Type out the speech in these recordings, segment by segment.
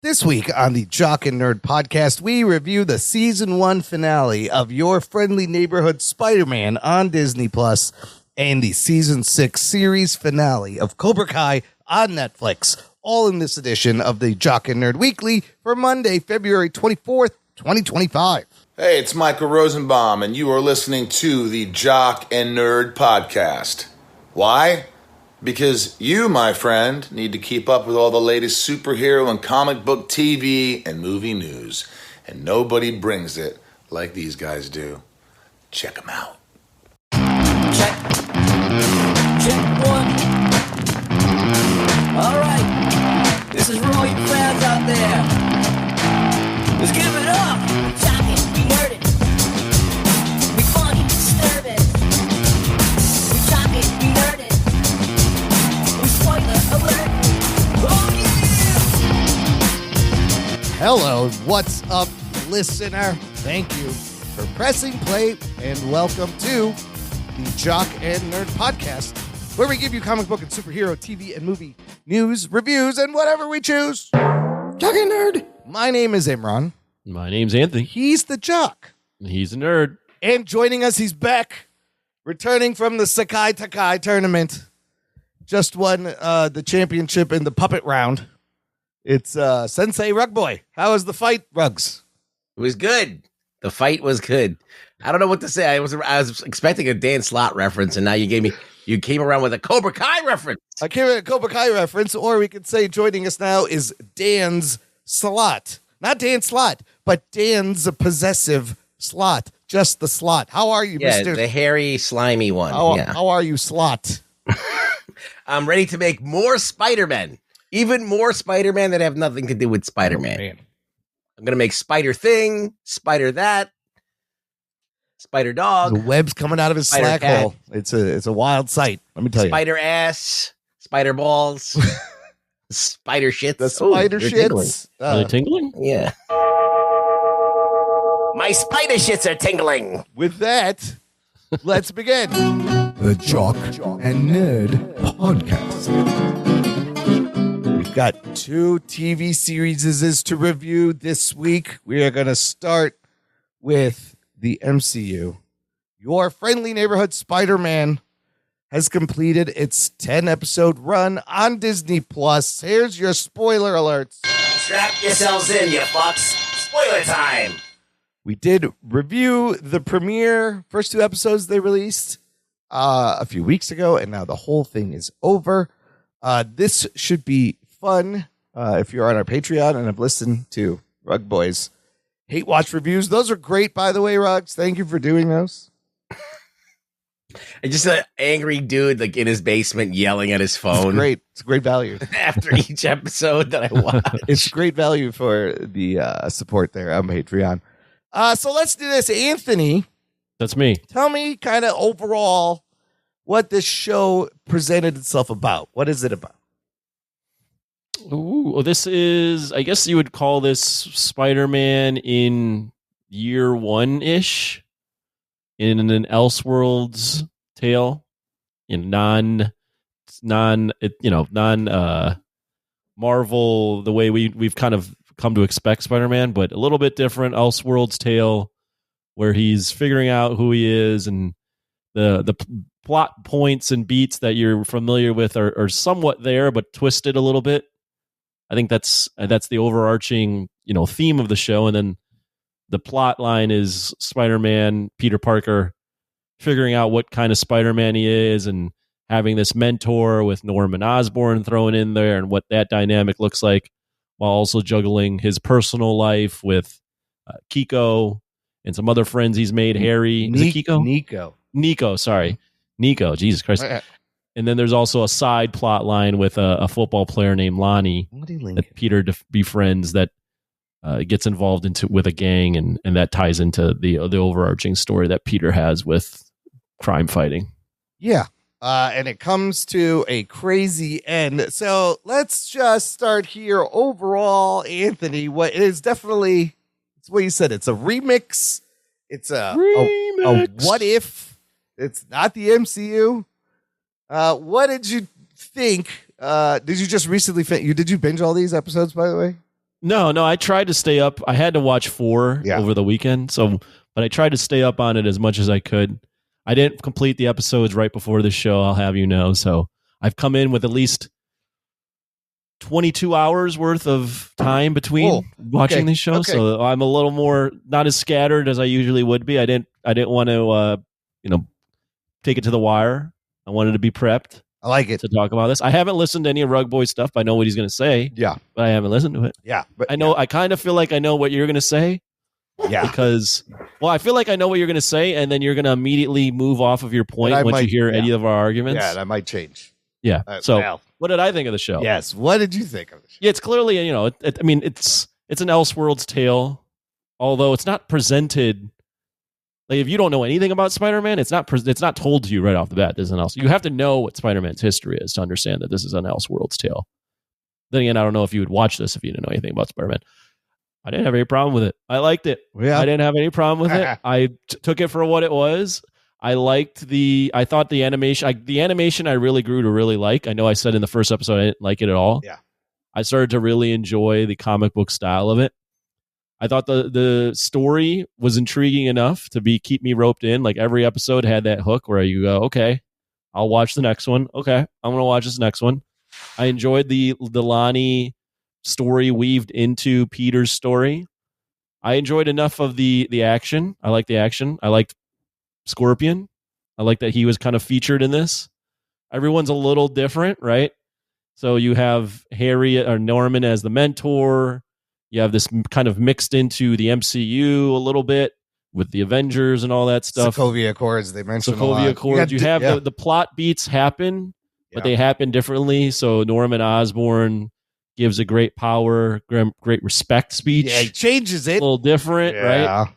This week on the Jock and Nerd podcast, we review the season 1 finale of Your Friendly Neighborhood Spider-Man on Disney Plus and the season 6 series finale of Cobra Kai on Netflix, all in this edition of the Jock and Nerd Weekly for Monday, February 24th, 2025. Hey, it's Michael Rosenbaum, and you are listening to the Jock and Nerd podcast. Why? Because you, my friend, need to keep up with all the latest superhero and comic book TV and movie news. And nobody brings it like these guys do. Check them out. Check. Check one. All right. This is for all you fans out there. Let's give it up. We talking, we nerding. We funny, disturbing. We talking, we nerding. We spoiler alert. Oh yeah! Hello, what's up, listener? Thank you for pressing play and welcome to the Jock and Nerd podcast, where we give you comic book and superhero TV and movie news, reviews, and whatever we choose. Jock and Nerd. My name is Imran. My name's Anthony. He's the Jock. He's a nerd. And joining us, he's back, returning from the Sakai Takai tournament. Just won the championship in the puppet round. It's Sensei Rugboy. How was the fight, Rugs? It was good. The fight was good. I don't know what to say. I was expecting a Dan Slott reference, and now you came around with a Cobra Kai reference. I came with a Cobra Kai reference, or we could say joining us now is Dan's Slot. Not Dan Slott, but Dan's possessive slot. Just the slot. How are you, Yeah, Mr.? the hairy, slimy one. How are you, Slot? I'm ready to make more Spider-Man. Even more Spider-Man that have nothing to do with Spider-Man. Man. I'm going to make Spider Thing, Spider That, Spider The Dog, web's coming out of his Spider slack cat. hole. It's a wild sight. Let me tell you. Spider Ass, Spider Balls, Spider Shits. The spider they're tingling. shits. Are they tingling? Yeah. My spider shits are tingling. With that, let's begin. The Jock and Nerd podcast. We've got 2 TV series to review this week. We are going to start with the MCU. Your Friendly Neighborhood Spider-Man has completed its 10-episode run on Disney Plus. Here's your spoiler alerts. Strap yourselves in, you fucks. Spoiler time. We did review the premiere first 2 episodes they released a few weeks ago, and now the whole thing is over. This should be fun if you're on our Patreon and have listened to Rug Boys Hate Watch reviews. Those are great, by the way, Rugs. Thank you for doing those. And just an angry dude like in his basement yelling at his It's phone great. It's great value. after each episode that I watch. It's great value for the support there on Patreon. So let's do this. Anthony, That's me. tell me kind of overall what this show presented itself about. What is it about? Ooh, well, this is, I guess you would call this Spider-Man in year 1-ish in an Elseworlds tale, in non Marvel, the way we've kind of come to expect Spider-Man, but a little bit different Elseworlds tale where he's figuring out who he is, and the plot points and beats that you're familiar with are somewhat there, but twisted a little bit. I think that's the overarching, theme of the show. And then the plot line is Spider-Man, Peter Parker, figuring out what kind of Spider-Man he is and having this mentor with Norman Osborn thrown in there and what that dynamic looks like, while also juggling his personal life with Kiko and some other friends he's made. Harry. Is it Kiko? Nico, sorry. Nico, Jesus Christ. And then there's also a side plot line with a football player named Lonnie that Peter befriends that gets involved with a gang, and that ties into the overarching story that Peter has with crime fighting. Yeah. And it comes to a crazy end. So let's just start here. Overall, Anthony, what it is definitely, it's what you said. It's a remix. It's a what if. It's not the MCU. What did you think? Did you just recently did you binge all these episodes, by the way? No, I tried to stay up. I had to watch 4 over the weekend, but I tried to stay up on it as much as I could. I didn't complete the episodes right before the show, I'll have you know. So I've come in with at least 22 hours worth of time between watching these shows. Okay. So I'm a little more not as scattered as I usually would be. I didn't want to take it to the wire. I wanted to be prepped. I like it. To talk about this. I haven't listened to any of Rug Boy stuff. I know what he's going to say. Yeah. But I haven't listened to it. Yeah. But I know. I kind of feel like I know what you're going to say. Yeah. Because, I feel like I know what you're going to say, and then you're going to immediately move off of your point once you hear any of our arguments. Yeah, that might change. Yeah. So, what did I think of the show? Yes. What did you think of the show? Yeah, it's clearly, it's an Elseworlds tale, although it's not presented. Like, if you don't know anything about Spider-Man, it's not told to you right off the bat. There's an else. You have to know what Spider-Man's history is to understand that this is an Elseworlds tale. Then again, I don't know if you would watch this if you didn't know anything about Spider-Man. I didn't have any problem with it. I liked it. Yeah. I didn't have any problem with it. I took it for what it was. I thought the animation I really grew to really like. I know I said in the first episode I didn't like it at all. Yeah. I started to really enjoy the comic book style of it. I thought the story was intriguing enough to keep me roped in. Like, every episode had that hook where you go, okay, I'll watch the next one. Okay, I'm going to watch this next one. I enjoyed the Lonnie story weaved into Peter's story. I enjoyed enough of the action. I liked the action. I liked Scorpion. I like that he was kind of featured in this. Everyone's a little different, right? So you have Harry or Norman as the mentor. You have this kind of mixed into the MCU a little bit with the Avengers and all that stuff. Sokovia Accords, they mentioned Sokovia Accords. You have the plot beats happen, but they happen differently. So Norman Osborn gives a great power, great respect speech. Yeah, he changes it. A little different, right?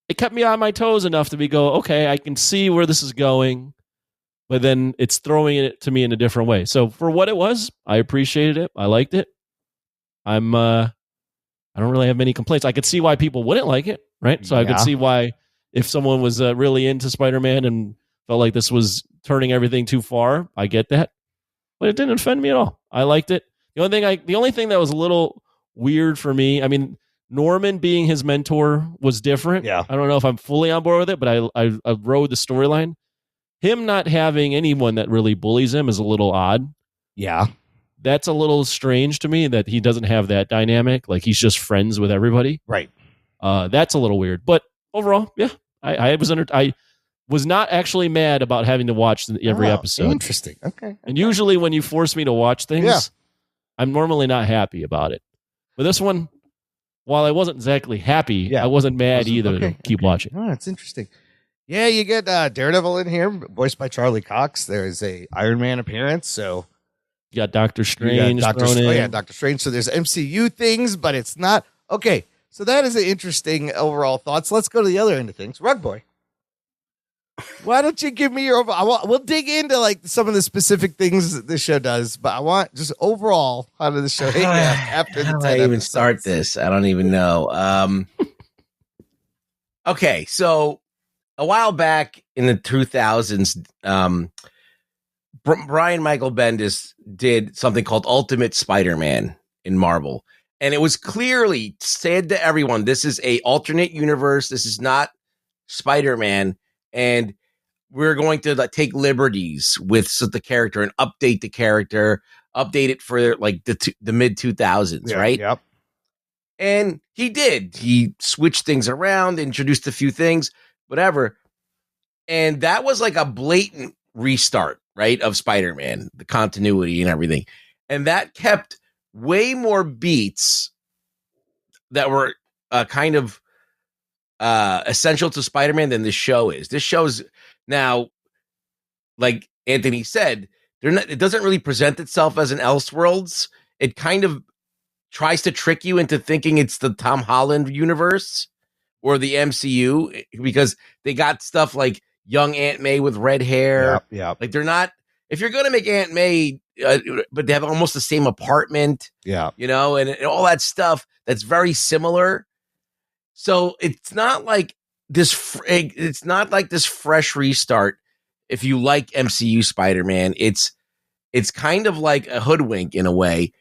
It kept me on my toes enough to go, okay, I can see where this is going, but then it's throwing it to me in a different way. So for what it was, I appreciated it. I liked it. I don't really have many complaints. I could see why people wouldn't like it, right? So I could see why if someone was really into Spider-Man and felt like this was turning everything too far, I get that. But it didn't offend me at all. I liked it. The only thing that was a little weird for me, I mean, Norman being his mentor was different. Yeah. I don't know if I'm fully on board with it, but I rode the storyline. Him not having anyone that really bullies him is a little odd. Yeah. That's a little strange to me that he doesn't have that dynamic. Like, he's just friends with everybody. Right. That's a little weird. But overall, yeah, I was not actually mad about having to watch every episode. Interesting. Okay. And usually when you force me to watch things, I'm normally not happy about it. But this one, while I wasn't exactly happy, I wasn't mad either to keep watching. Oh, that's interesting. Yeah, you get Daredevil in here, voiced by Charlie Cox. There's a Iron Man appearance, so you got Doctor Strange thrown in. Oh, yeah, Doctor Strange. So there's MCU things, but it's not. Okay, so that is an interesting overall thoughts. Let's go to the other end of things. Rug Boy, why don't you give me your overall? We'll dig into like some of the specific things that this show does, but I want just overall, how did the show hit you after the 10 How do I even episodes? start this? I don't even know. Okay, so a while back in the 2000s, Brian Michael Bendis did something called Ultimate Spider-Man in Marvel. And it was clearly said to everyone, this is a alternate universe. This is not Spider-Man. And we're going to take liberties with the character and update the character, update it for like the mid 2000s, right? Yep. And he did. He switched things around, introduced a few things, whatever. And that was like a blatant restart, right, of Spider-Man, the continuity and everything. And that kept way more beats that were kind of essential to Spider-Man than this show is. This show's now, like Anthony said, it doesn't really present itself as an Elseworlds. It kind of tries to trick you into thinking it's the Tom Holland universe or the MCU, because they got stuff like young Aunt May with red hair. Yeah. Like, they're not, if you're going to make Aunt May, but they have almost the same apartment, Yeah. you know, and all that stuff that's very similar. So it's not like this, it's not like this fresh restart. If you like MCU Spider-Man, it's kind of like a hoodwink in a way.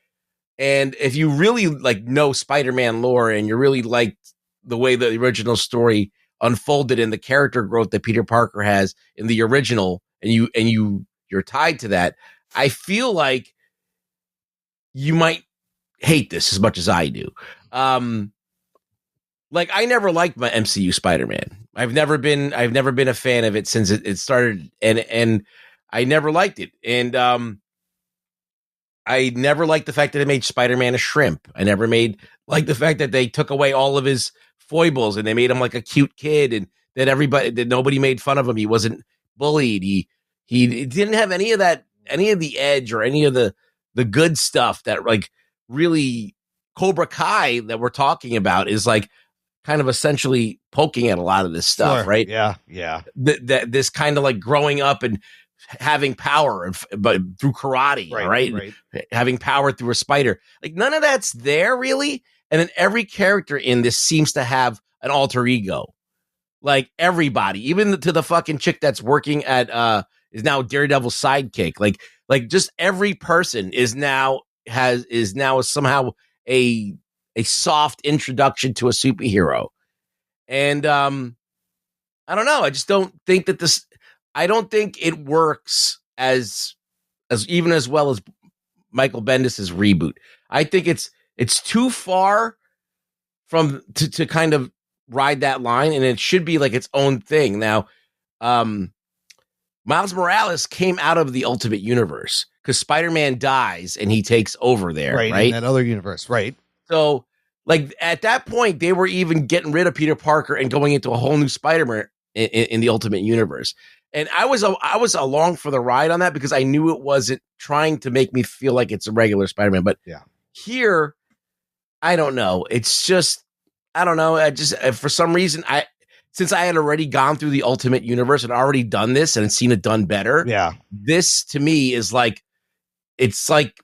And if you really like know Spider-Man lore and you really like the way the original story unfolded and the character growth that Peter Parker has in the original, and you're tied to that, I feel like you might hate this as much as I do. Like I never liked my MCU Spider-Man. I've never been a fan of it since it started, and I never liked it. And I never liked the fact that they made Spider-Man a shrimp. I never liked the fact that they took away all of his foibles and they made him like a cute kid, and that nobody made fun of him. He wasn't bullied. He didn't have any of that, any of the edge or any of the good stuff that like really Cobra Kai that we're talking about is like kind of essentially poking at a lot of this stuff, Sure. right? Yeah. This kind of like growing up and having power, but through karate, right? Having power through a spider. Like none of that's there really. And then every character in this seems to have an alter ego. Like everybody, even to the fucking chick that's working at is now Daredevil's sidekick. Like just every person is now somehow a soft introduction to a superhero. And I don't know. I just don't think that I don't think it works as even as well as Michael Bendis' reboot. I think it's too far from to kind of ride that line, and it should be like its own thing. Now, Miles Morales came out of the Ultimate Universe because Spider-Man dies and he takes over there, right? In that other universe, right? So, like at that point, they were even getting rid of Peter Parker and going into a whole new Spider-Man in the Ultimate Universe. And I was along for the ride on that because I knew it wasn't trying to make me feel like it's a regular Spider-Man. But here, I don't know. It's just, I don't know. I just, for some reason, since I had already gone through the Ultimate Universe and already done this and seen it done better. Yeah. This to me is like, it's like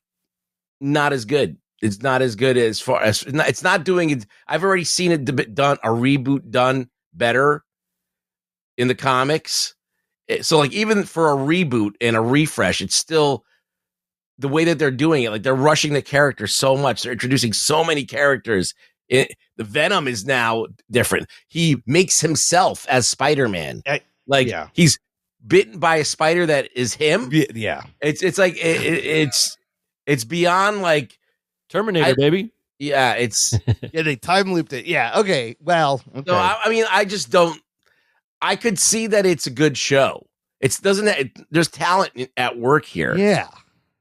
not as good. It's not as good as far as it's not doing it. I've already seen it done, a reboot done better in the comics. So like even for a reboot and a refresh, it's still the way that they're doing it. Like they're rushing the characters so much. They're introducing so many characters. The Venom is now different. He makes himself as Spider-Man. He's bitten by a spider that is him. Yeah. It's like it's beyond like Terminator, baby. Yeah, it's they time looped it. Yeah. Okay. Well. Okay. No, I mean, I just don't. I could see that it's a good show. There's talent at work here. Yeah.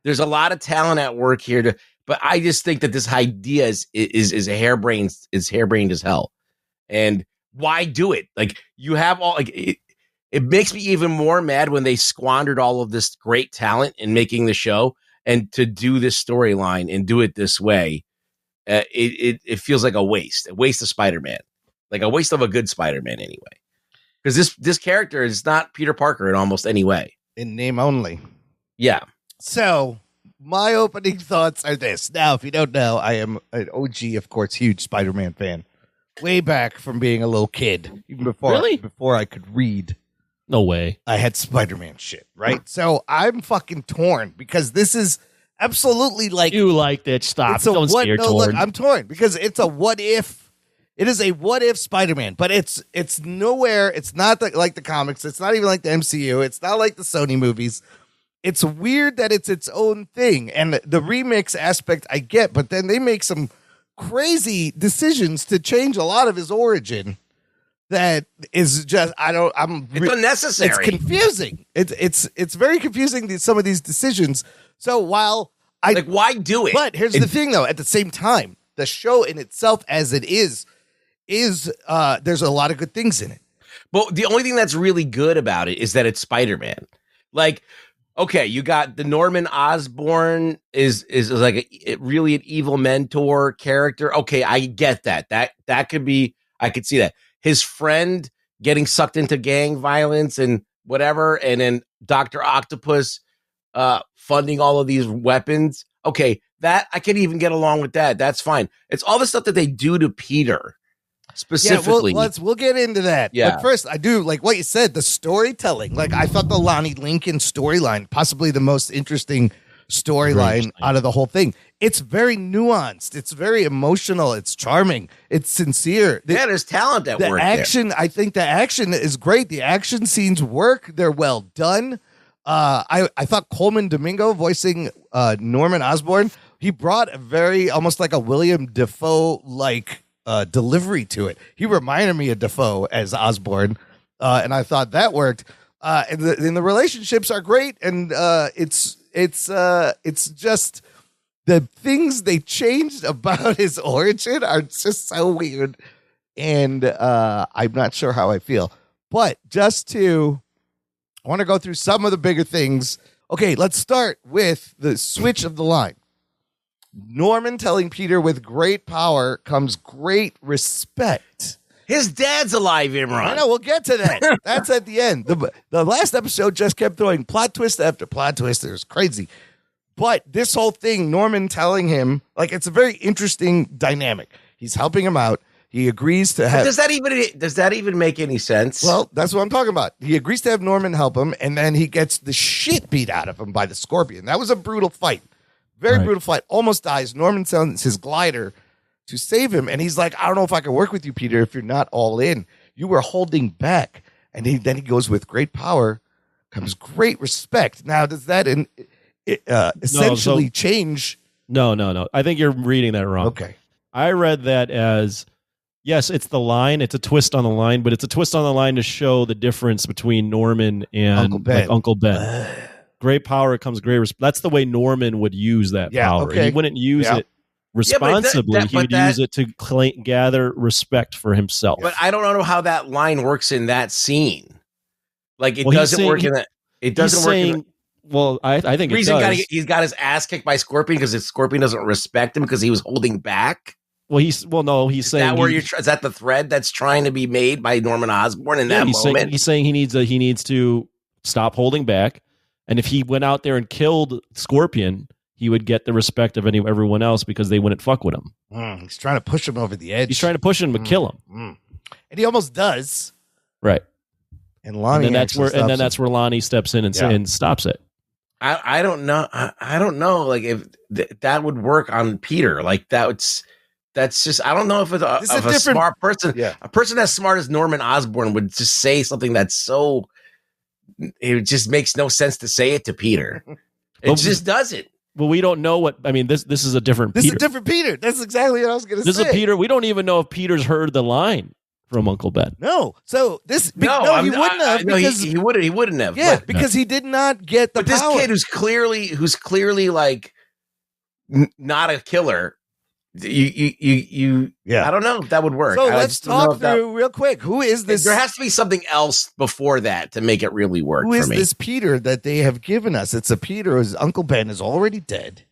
There's a lot of talent at work here. But I just think that this idea is harebrained as hell. And why do it? Like you have all like it makes me even more mad when they squandered all of this great talent in making the show and to do this storyline and do it this way. It feels like a waste of Spider-Man, like a waste of a good Spider-Man anyway. Because this character is not Peter Parker in almost any way. In name only. Yeah. So my opening thoughts are this. Now, if you don't know, I am an OG, of course, huge Spider-Man fan. Way back from being a little kid. Even before I could read. No way. I had Spider-Man shit, right? So I'm fucking torn because this is absolutely like... You like that. Stop. Don't say you're torn. Look, I'm torn because it's a what if... It is a what if Spider-Man, but it's nowhere. It's not like the comics. It's not even like the MCU. It's not like the Sony movies. It's weird that it's its own thing. And the remix aspect I get, but then they make some crazy decisions to change a lot of his origin. That is just, it's unnecessary. It's confusing. It's very confusing, some of these decisions. So while why do it? But here's the thing though, at the same time, the show in itself as it is there's a lot of good things in it. But the only thing that's really good about it is that it's Spider-Man. Like, okay, you got the Norman Osborn is like really an evil mentor character. Okay, I get that. That could be, I could see that. His friend getting sucked into gang violence and whatever, and then Dr. Octopus funding all of these weapons. Okay, that I can even get along with that. That's fine. It's all the stuff that they do to Peter specifically. Yeah, we'll get into that. Yeah. But first, I do like what you said, the storytelling. Like I thought the Lonnie Lincoln storyline, possibly the most interesting storyline out of the whole thing. It's very nuanced. It's very emotional. It's charming. It's sincere. There's talent at the work. action, I think the action is great. The action scenes work. They're well done. I thought Coleman Domingo voicing Norman Osborn, he brought a very almost like a William Dafoe like delivery to it. He reminded me of Dafoe as Osborn, and I thought that worked. And the relationships are great, and it's just the things they changed about his origin are just so weird, and I'm not sure how I feel. But I want to go through some of the bigger things. Okay, let's start with the switch of the line. Norman telling Peter, with great power comes great respect. His dad's alive, Imran. I know, we'll get to that. That's at the end. The last episode just kept throwing plot twist after plot twist. It was crazy. But this whole thing, Norman telling him, like, it's a very interesting dynamic. He's helping him out. He agrees to have. Does that even make any sense? Well, that's what I'm talking about. He agrees to have Norman help him, and then he gets the shit beat out of him by the Scorpion. That was a brutal fight. Very brutal fight. Almost dies. Norman sends his glider to save him, and he's like, I don't know if I can work with you, Peter, if you're not all in. You were holding back. And then he goes, with great power comes great respect. Now, does that essentially change? No. I think you're reading that wrong. Okay. I read that as, yes, it's the line. It's a twist on the line, but it's a twist on the line to show the difference between Norman and Uncle Ben. Great power comes great respect. That's the way Norman would use that power. Okay. He wouldn't use it responsibly. He would use it to gather respect for himself. But I don't know how that line works in that scene. Like, it doesn't work in that. It doesn't work in that. Well, I think it does. He's got his ass kicked by Scorpion because his Scorpion doesn't respect him because he was holding back. Well, he's saying is that the thread that's trying to be made by Norman Osborn in that moment? He's saying he needs to stop holding back, and if he went out there and killed Scorpion, he would get the respect of everyone else because they wouldn't fuck with him. He's trying to push him over the edge. He's trying to push him to kill him, and he almost does. Right. And Lonnie, that's where Lonnie steps in and stops it. I don't know. I don't know. Like, if that would work on Peter, like that's just, I don't know if a smart person, a person as smart as Norman Osborn would just say something that's so, it just makes no sense to say it to Peter. It just doesn't. Well, we don't know what, I mean, this is a different Peter. This is a different Peter. That's exactly what I was going to say. This is a Peter. We don't even know if Peter's heard the line from Uncle Ben. No. So he wouldn't have. Because he wouldn't have. Yeah, because he did not get the power. This kid who's clearly like not a killer. I don't know if that would work. So let's talk through real quick. Who is this? There has to be something else before that to make it really work. Who is this Peter that they have given us? It's a Peter whose Uncle Ben is already dead,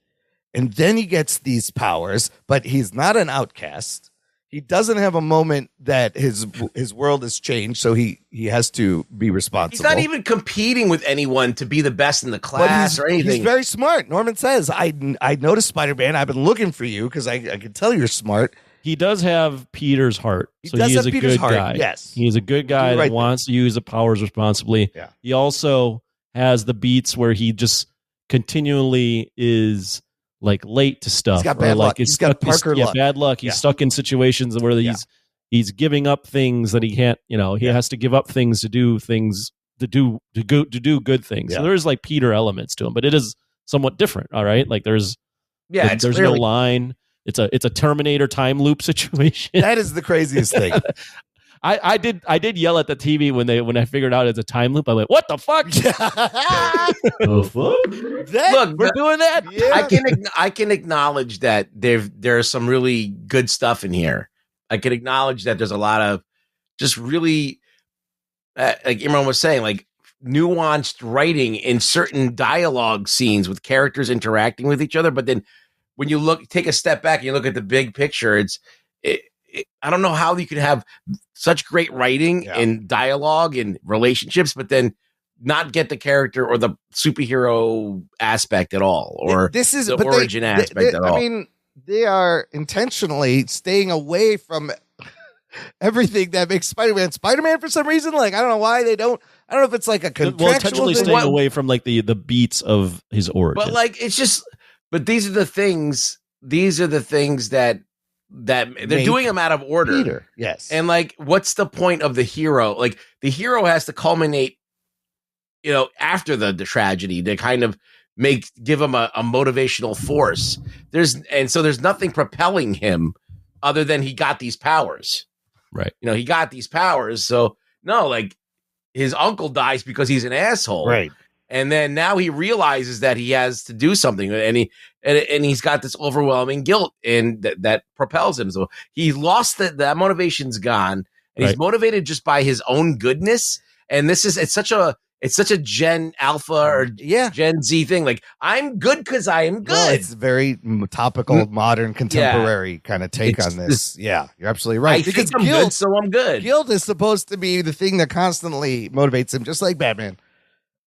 and then he gets these powers, but he's not an outcast. He doesn't have a moment that his world has changed, so he has to be responsible. He's not even competing with anyone to be the best in the class or anything. He's very smart. Norman says, I noticed, Spider-Man, I've been looking for you because I can tell you're smart. He does have Peter's heart. He is a good guy. Yes. He's a good guy that wants to use the powers responsibly. Yeah. He also has the beats where he just continually is like late to stuff. He's got bad luck. He's got Parker luck. Bad luck. He's stuck in situations where he's giving up things that he can't, he has to give up things to do things to do good things. Yeah. So there's like Peter elements to him, but it is somewhat different. All right. Like there's no line. It's a Terminator time loop situation. That is the craziest thing. I did yell at the TV when I figured out it's a time loop. I went, "What the fuck? The fuck? Look, we're doing that." Yeah. I can acknowledge that there's some really good stuff in here. I can acknowledge that there's a lot of just really, like Imran was saying, like nuanced writing in certain dialogue scenes with characters interacting with each other. But then when you take a step back and you look at the big picture, I don't know how you could have such great writing and dialogue and relationships, but then not get the character or the superhero aspect at all, or the origin aspect at all. I mean, they are intentionally staying away from everything that makes Spider-Man for some reason. Like, I don't know why they don't. I don't know if it's like a contractual Well, intentionally thing. staying away from like the beats of his origin. But like, it's just. But these are the things. These are the things that they're Make doing them out of order. Peter, yes. And like, what's the point of the hero? Like, the hero has to culminate, after the tragedy to kind of give him a motivational force. So there's nothing propelling him other than he got these powers. Right. He got these powers. So no, like his uncle dies because he's an asshole. Right. And then now he realizes that he has to do something, and he's got this overwhelming guilt, and that propels him. So he lost that motivation's gone, and he's motivated just by his own goodness. And it's such a Gen Alpha or Gen Z thing. Like, I'm good because I am good. Well, it's very topical, modern, contemporary kind of take on this. Yeah, you're absolutely right. Because I'm good, so I'm good. Guilt is supposed to be the thing that constantly motivates him, just like Batman.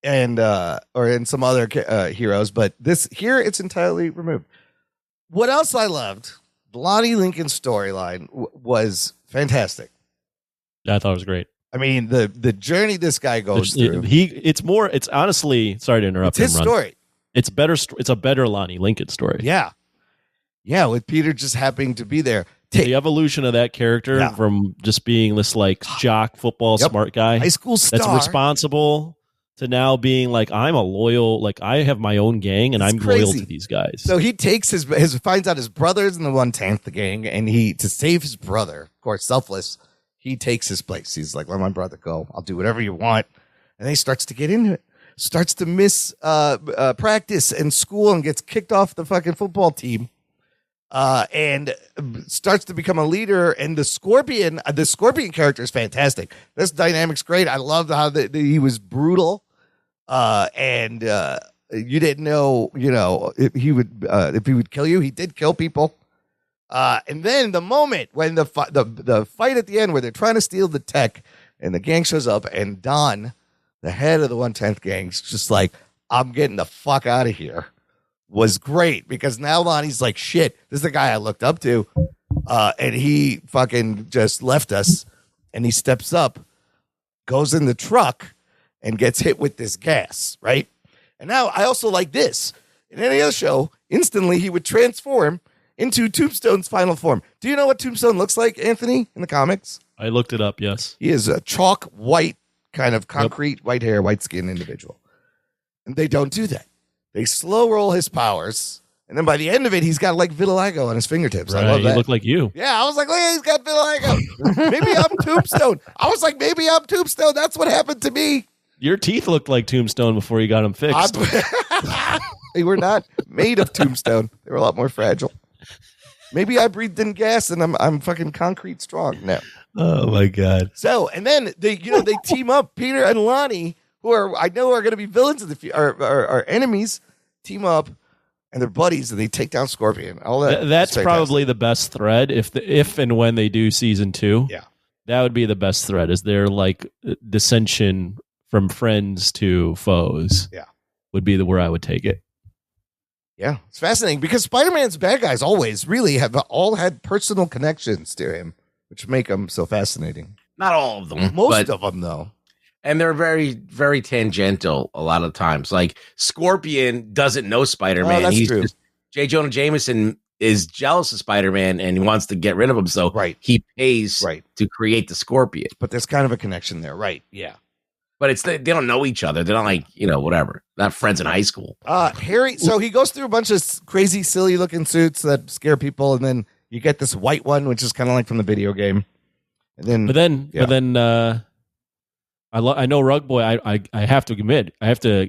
And or in some other heroes, but it's entirely removed. What else I loved? Lonnie Lincoln's storyline was fantastic. Yeah, I thought it was great. I mean, the journey this guy goes through. It's honestly, sorry to interrupt. It's his story. It's better. It's a better Lonnie Lincoln story. Yeah, with Peter just happening to be there. The evolution of that character from just being this like jock football smart guy, high school star that's responsible, to now being like, I'm a loyal, like I have my own gang and I'm loyal to these guys. So he takes finds out his brother's in the 1/10th the gang, and to save his brother, of course, selfless, he takes his place. He's like, let my brother go. I'll do whatever you want. And then he starts to get into it, starts to miss practice and school, and gets kicked off the fucking football team. And starts to become a leader. And the Scorpion character is fantastic. This dynamic's great. I loved how he was brutal. And you didn't know, if he would kill you. He did kill people. And then the moment when the fight at the end where they're trying to steal the tech and the gang shows up, and Don, the head of the 1/10th gang, is just like, I'm getting the fuck out of here, was great, because now Lonnie's like, shit, this is the guy I looked up to. And he fucking just left us, and he steps up, goes in the truck, and gets hit with this gas, right? And now I also like this. In any other show, instantly he would transform into Tombstone's final form. Do you know what Tombstone looks like, Anthony, in the comics? I looked it up, yes. He is a chalk white, kind of concrete, white hair, white skin individual. And they don't do that. They slow roll his powers, and then by the end of it, he's got like vitiligo on his fingertips. Right, I love that. He looked like you. Yeah, I was like, look, he's got vitiligo. Maybe I'm Tombstone. I was like, maybe I'm Tombstone. That's what happened to me. Your teeth looked like Tombstone before you got them fixed. They were not made of Tombstone. They were a lot more fragile. Maybe I breathed in gas and I'm fucking concrete strong. No. Oh my God. So, and then they team up. Peter and Lonnie, who I know are going to be villains in the future, are enemies, team up, and they're buddies, and they take down Scorpion. All that. That's probably the best thread if and when they do season 2. Yeah, that would be the best thread. Is there like dissension from friends to foes? Yeah, would be where I would take it. Yeah, it's fascinating because Spider-Man's bad guys always really have all had personal connections to him, which make them so fascinating. Not all of them. Most of them, though. And they're very, very tangential a lot of times. Like, Scorpion doesn't know Spider-Man. Oh, that's true. J. Jonah Jameson is jealous of Spider-Man and he wants to get rid of him. So he pays to create the Scorpion. But there's kind of a connection there. Right. Yeah. But they don't know each other. They're not like, whatever. Not friends in high school. Harry, so he goes through a bunch of crazy, silly looking suits that scare people. And then you get this white one, which is kind of like from the video game. And then, I know Rug Boy. I have to admit, I have to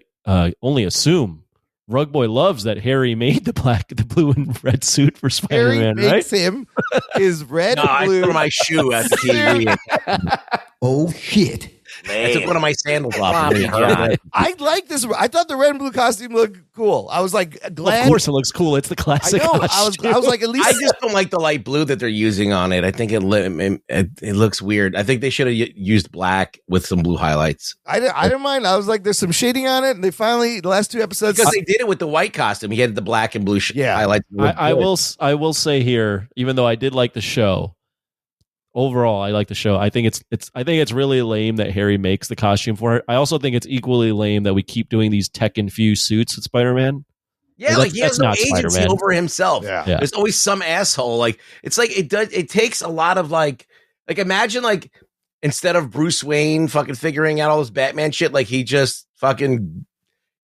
only assume Rug Boy loves that Harry made the blue and red suit for Spider-Man. Harry makes him his red and blue. I put my shoe at the TV. Oh shit! Man. I took one of my sandals off. I like this. I thought the red and blue costume looked cool. I was like, glad. Of course, it looks cool. It's the classic. I know. I was like, at least I just don't like the light blue that they're using on it. I think it looks weird. I think they should have used black with some blue highlights. I didn't mind. I was like, there's some shading on it, and they finally the last 2 episodes because they did it with the white costume. He had the black and blue highlights. I will say here, even though I did like the show, overall, I like the show. I think it's really lame that Harry makes the costume for it. I also think it's equally lame that we keep doing these tech infused suits with Spider-Man. Yeah, like he has no agency Spider-Man. over himself. Yeah. Yeah. There's always some asshole. Like it's like it takes a lot of like imagine like instead of Bruce Wayne fucking figuring out all this Batman shit, like he just fucking,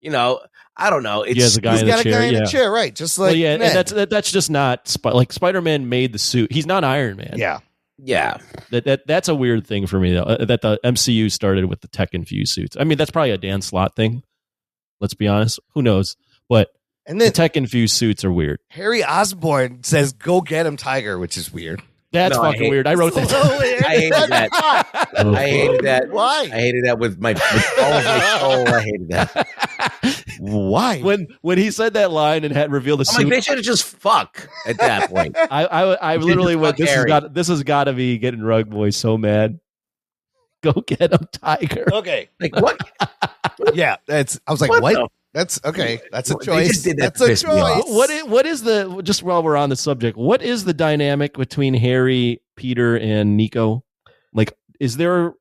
I don't know. It's He has a guy He's in the got a chair. guy in yeah. a chair, right? Just like Well, yeah, Ned. and that's just not like Spider-Man made the suit. He's not Iron Man. Yeah. yeah. That's a weird thing for me though. That the MCU started with the tech infused suits. I mean, that's probably a Dan Slott thing. Let's be honest. Who knows? But And the then tech infused suits are weird. Harry Osborn says, "Go get him, Tiger," which is weird. That's No, I fucking hate- weird. I wrote that. I hated that. I hated that. Why? I hated that with all of my soul. I hated that. Why? when he said that line and had revealed the I'm suit, like, they should have just fuck at that point. I You literally should went. fuck Harry. This has got to be getting Rug Boy so mad. Go get him, Tiger. Okay. Like what? Yeah, I was like, What what? the- That's okay. That's a They choice. just did that That's to a piss me off. choice. What is the, just while we're on the subject, what is the dynamic between Harry, Peter, and Nico? Like, is there?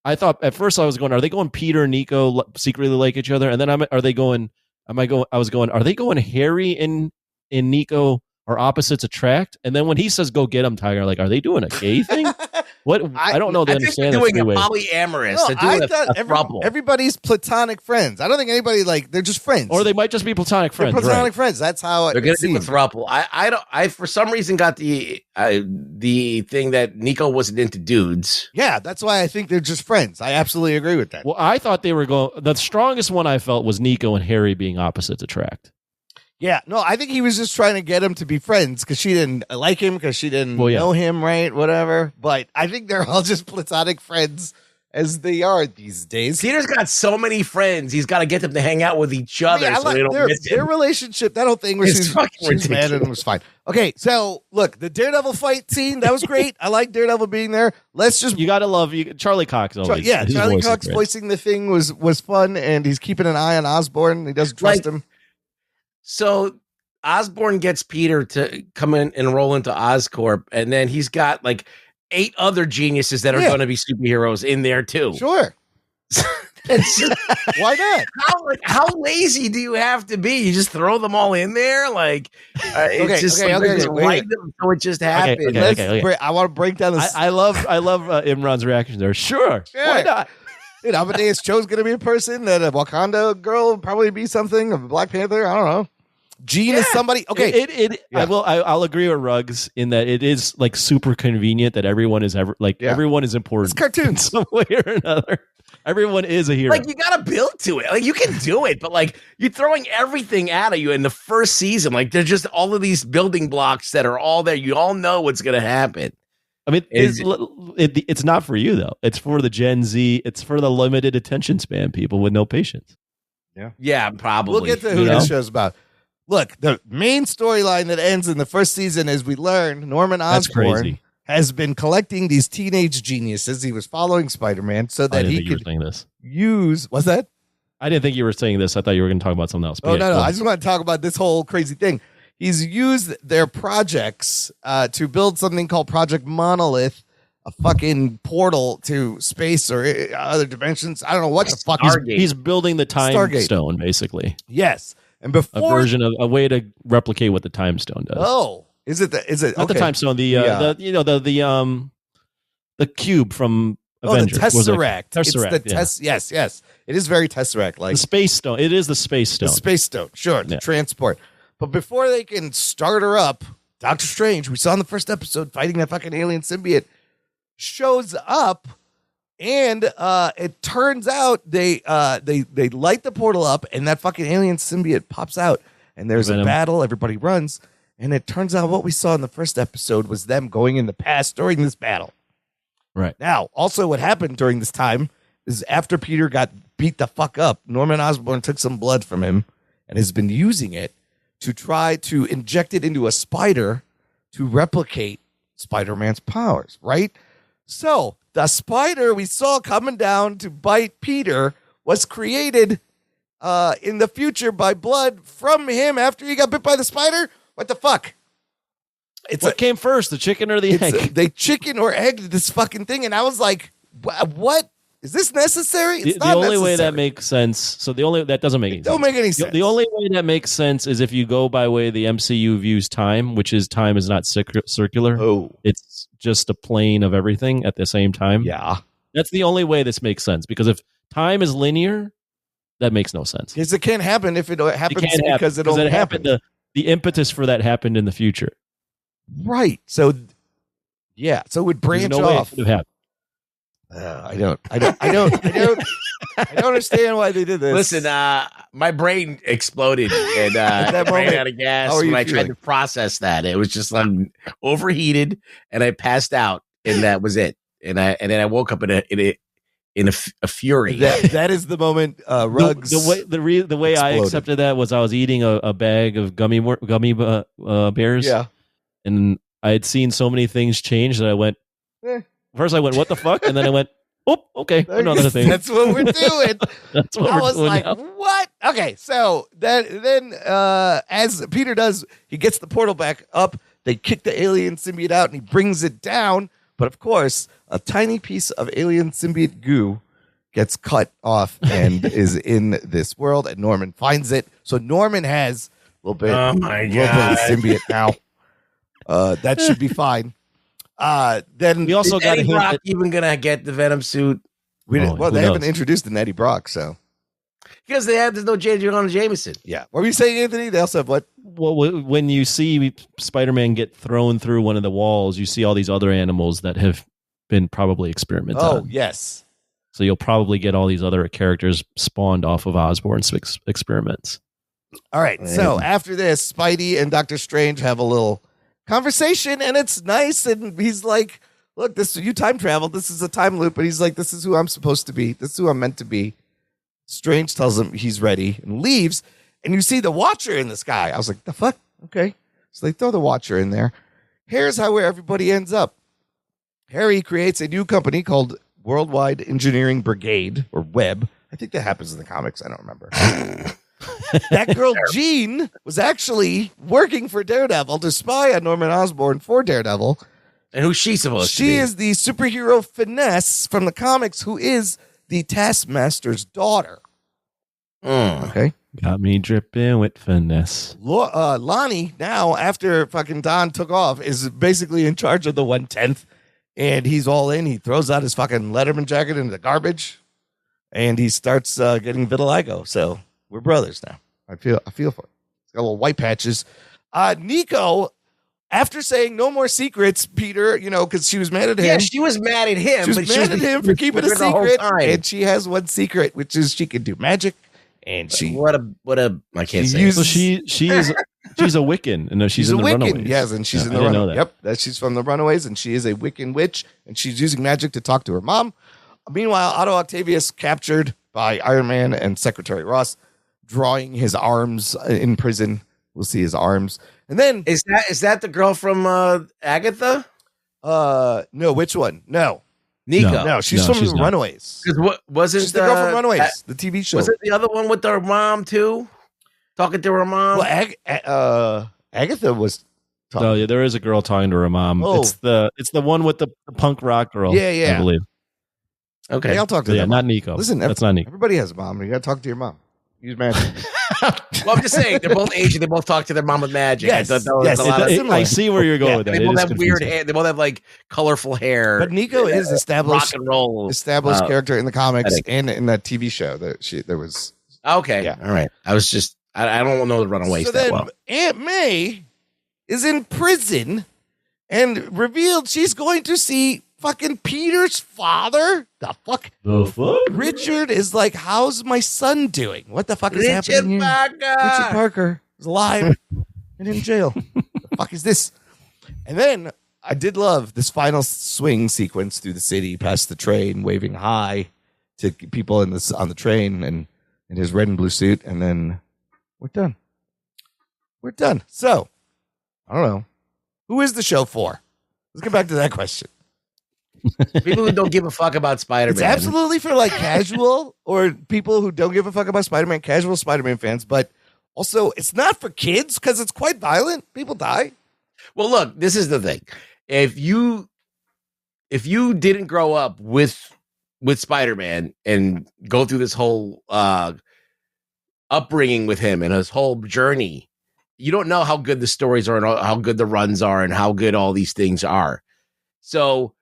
I thought at first I was going, are they going Peter and Nico secretly like each other? And then are they going? I was going, are they going Harry and Nico are opposites attract? And then when he says go get him, Tiger, like, are they doing a gay thing? What? I don't know. I think they're doing a polyamorous. No, They're I doing thought a throuple. everybody's platonic friends. I don't think anybody they're just friends. Or they might just be platonic They're friends. platonic Right. friends. That's how They're gonna it do a seems. throuple. I for some reason got the thing that Nico wasn't into dudes. Yeah, that's why I think they're just friends. I absolutely agree with that. Well, I thought they were going. The strongest one I felt was Nico and Harry being opposites attract. Yeah, no, I think he was just trying to get him to be friends because she didn't like him because she didn't Well, yeah. know him, right? Whatever. But I think they're all just platonic friends as they are these days. Peter's got so many friends. He's got to get them to hang out with each other Yeah, I so like they don't their, miss their him. relationship, that whole thing where It's she's fucking mad at ridiculous. him was fine. Okay, so look, the Daredevil fight scene, that was great. I like Daredevil being there. Let's just You got to love Charlie Cox. Always, yeah, his Charlie voice is Cox great. voicing the thing was fun, and he's keeping an eye on Osborn. He doesn't trust Like, him. So Osborn gets Peter to come in and roll into Oscorp, and then he's got like 8 other geniuses that are Yeah. going to be superheroes in there too. Sure. It's just, Why not? how lazy do you have to be? You just throw them all in there, like it's Okay, just okay, like, okay, just wait. write them so it just happens. okay. Let's I want to break down this. I love Imran's reaction there. Sure. Sure. Why not? Dude, Amadeus Cho's going to be a person. That a Wakanda girl will probably be something. A Black Panther. I don't know. Jean is somebody. Okay. I will. I'll agree with Ruggs in that it is like super convenient that everyone is Yeah. everyone is important. It's cartoons. in some way or another. Everyone is a hero. Like you got to build to it. Like you can do it, but like you're throwing everything at you in the first season. Like there's just all of these building blocks that are all there. You all know what's going to happen. I mean, Is it's not for you though. It's for the Gen Z. It's for the limited attention span people with no patience. Yeah, probably. We'll get to who You know? this show's about. Look, the main storyline that ends in the first season is we learn Norman That's Osborn crazy. has been collecting these teenage geniuses. He was following Spider-Man so I that didn't he think you were could saying this. use. What's that? I didn't think you were saying this. I thought you were going to talk about something else. But Oh, yeah, no. go I on. just want to talk about this whole crazy thing. He's used their projects to build something called Project Monolith, a fucking portal to space or other dimensions. I don't know what the fuck. Stargate. He's building the time Stargate. stone, basically. Yes. And A before. version of a way to replicate what the time stone does. Oh, is it? Is it? Not the okay. time stone. The cube from Oh, the Avengers. Was it- Tesseract. It's Tesseract. the yes. It is very Tesseract like. The space stone. It is the space The stone. space stone, sure, to Yeah. transport. But before they can start her up, Doctor Strange, we saw in the first episode fighting that fucking alien symbiote, shows up, and it turns out they light the portal up, and that fucking alien symbiote pops out, and there's a Venom. battle. Everybody runs, and it turns out what we saw in the first episode was them going in the past during this battle. Right. Now, also what happened during this time is after Peter got beat the fuck up, Norman Osborn took some blood from him and has been using it to try to inject it into a spider to replicate Spider-Man's powers, right? So the spider we saw coming down to bite Peter was created in the future by blood from him after he got bit by the spider. What the fuck? What came first, the chicken or the egg? They chicken or egged this fucking thing, and I was like, what? Is this necessary? It's The not only way that necessary. makes sense. So that doesn't make any sense. Don't make any sense. The only way that makes sense is if you go by way the MCU views time, which is time is not circular. Oh. It's just a plane of everything at the same time. Yeah. That's the only way this makes sense. Because if time is linear, that makes no sense. Because it can't happen if it happens can't happen, because it only happened. The impetus for that happened in the future. Right. So, yeah. So it would branch There's no way it off. could have happened. I don't understand why they did this. Listen, my brain exploded and that ran moment, out of gas how are when you I tried feeling? to process that. It was just like overheated, and I passed out, and that was it. And then I woke up in a fury. That is the moment. Ruggs. The way I exploded. accepted that was I was eating a bag of gummy bears. Yeah. And I had seen so many things change that I went. Eh. First, I went, "What the fuck?" And then I went, "Oh, okay, another thing." That's what we're doing. That's what I we're was doing like, now. what? Okay, so then as Peter does, he gets the portal back up. They kick the alien symbiote out, and he brings it down. But of course, a tiny piece of alien symbiote goo gets cut off and is in this world, and Norman finds it. So Norman has a little bit, Oh my little bit God. of symbiote now. That should be fine. Then We also Is got a Eddie hint Brock that even gonna get the Venom suit? we Oh, didn't, well, who they haven't knows? introduced an Eddie Brock, so Because there's no J. Jonah Jameson. yeah. What were you saying, Anthony? They also have what? well, when you see Spider-Man get thrown through one of the walls, you see all these other animals that have been probably experimented Oh, on. yes. So you'll probably get all these other characters spawned off of Osborn's experiments. All right. So after this, Spidey and Doctor Strange have a little conversation, and it's nice. And he's like, "Look, you time traveled. This is a time loop." But he's like, "This is who I'm supposed to be. This is who I'm meant to be." Strange tells him he's ready and leaves. And you see the Watcher in the sky. I was like, "The fuck?" Okay. So they throw the Watcher in there. Here's where everybody ends up. Harry creates a new company called Worldwide Engineering Brigade, or Web. I think that happens in the comics. I don't remember. That girl, Jean, was actually working for Daredevil to spy on Norman Osborn for Daredevil. And who's she supposed to be? She is the superhero Finesse from the comics, who is the Taskmaster's daughter. Okay. Got me dripping with finesse. Lonnie, now, after fucking Don took off, is basically in charge of the 1/10th. And he's all in. He throws out his fucking Letterman jacket into the garbage. And he starts getting vitiligo. So we're brothers now. I feel for it. He's got little white patches. Nico, after saying no more secrets, Peter, because she was mad at him. Yeah, she was mad at him. She was but mad at him for keeping a the whole secret. time. And she has one secret, which is she can do magic. And she What a I can't she say. used- So she's a Wiccan, and she's in a the Wiccan. Runaways. Yes, and she's Yeah, in the I didn't know Runaways. that. Yep, that she's from the Runaways, and she is a Wiccan witch, and she's using magic to talk to her mom. Meanwhile, Otto Octavius captured by Iron Man and Secretary Ross, drawing his arms in prison. We'll see his arms, and then Is that the girl from Agatha? no, which one? No, Nico. no, she's from she's the not. Runaways. Because what wasn't She's the girl from Runaways, the TV show. Was it the other one with her mom too? Talking to her mom. Well, Agatha was. Oh yeah, there is a girl talking to her mom. Oh. It's the one with the punk rock girl. Yeah, yeah. I believe. Okay. Hey, I'll talk to Yeah, them. not Nico. Listen, that's not Nico. Everybody has a mom. You got to talk to your mom. Use magic. Well, I'm just saying they're both Asian. They both talk to their mom with magic. Yes, I thought that was yes, a lot of similar. I see where you're going Yeah, with that. They It both is have weird confusing. hair. They both have like colorful hair. But Nico is established rock and roll. character in the comics I think- and in that TV show that there was. Okay. Yeah. All right. I was just I don't know the Runaways So that then well. Aunt May is in prison and revealed she's going to see fucking Peter's father. The fuck? The fuck? Richard is like, how's my son doing? What the fuck is Richard happening here? Parker. Richard Parker is alive and in jail. The fuck is this? And then I did love this final swing sequence through the city, past the train, waving hi to people on the train and in his red and blue suit. And then we're done. We're done. So I don't know. Who is the show for? Let's get back to that question. People who don't give a fuck about Spider-Man. It's absolutely for like casual or people who don't give a fuck about Spider-Man, casual Spider-Man fans, but also it's not for kids because it's quite violent. People die. Well, look, this is the thing. If you didn't grow up with Spider-Man and go through this whole upbringing with him and his whole journey, you don't know how good the stories are and how good the runs are and how good all these things are. So,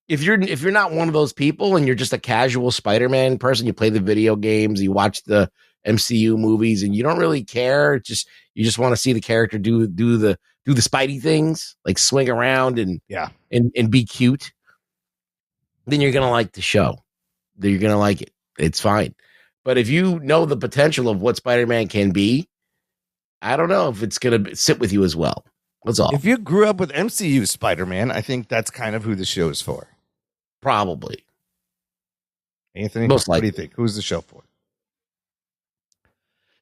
if you're not one of those people and you're just a casual Spider-Man person, you play the video games, you watch the MCU movies, and you don't really care, you just want to see the character do the Spidey things, like swing around and be cute, then you're gonna like the show. Then you're gonna like it. It's fine. But if you know the potential of what Spider-Man can be, I don't know if it's gonna sit with you as well. That's all. If you grew up with MCU Spider-Man, I think that's kind of who the show is for. Probably. Anthony, Most what do likely. you think? Who's the show for?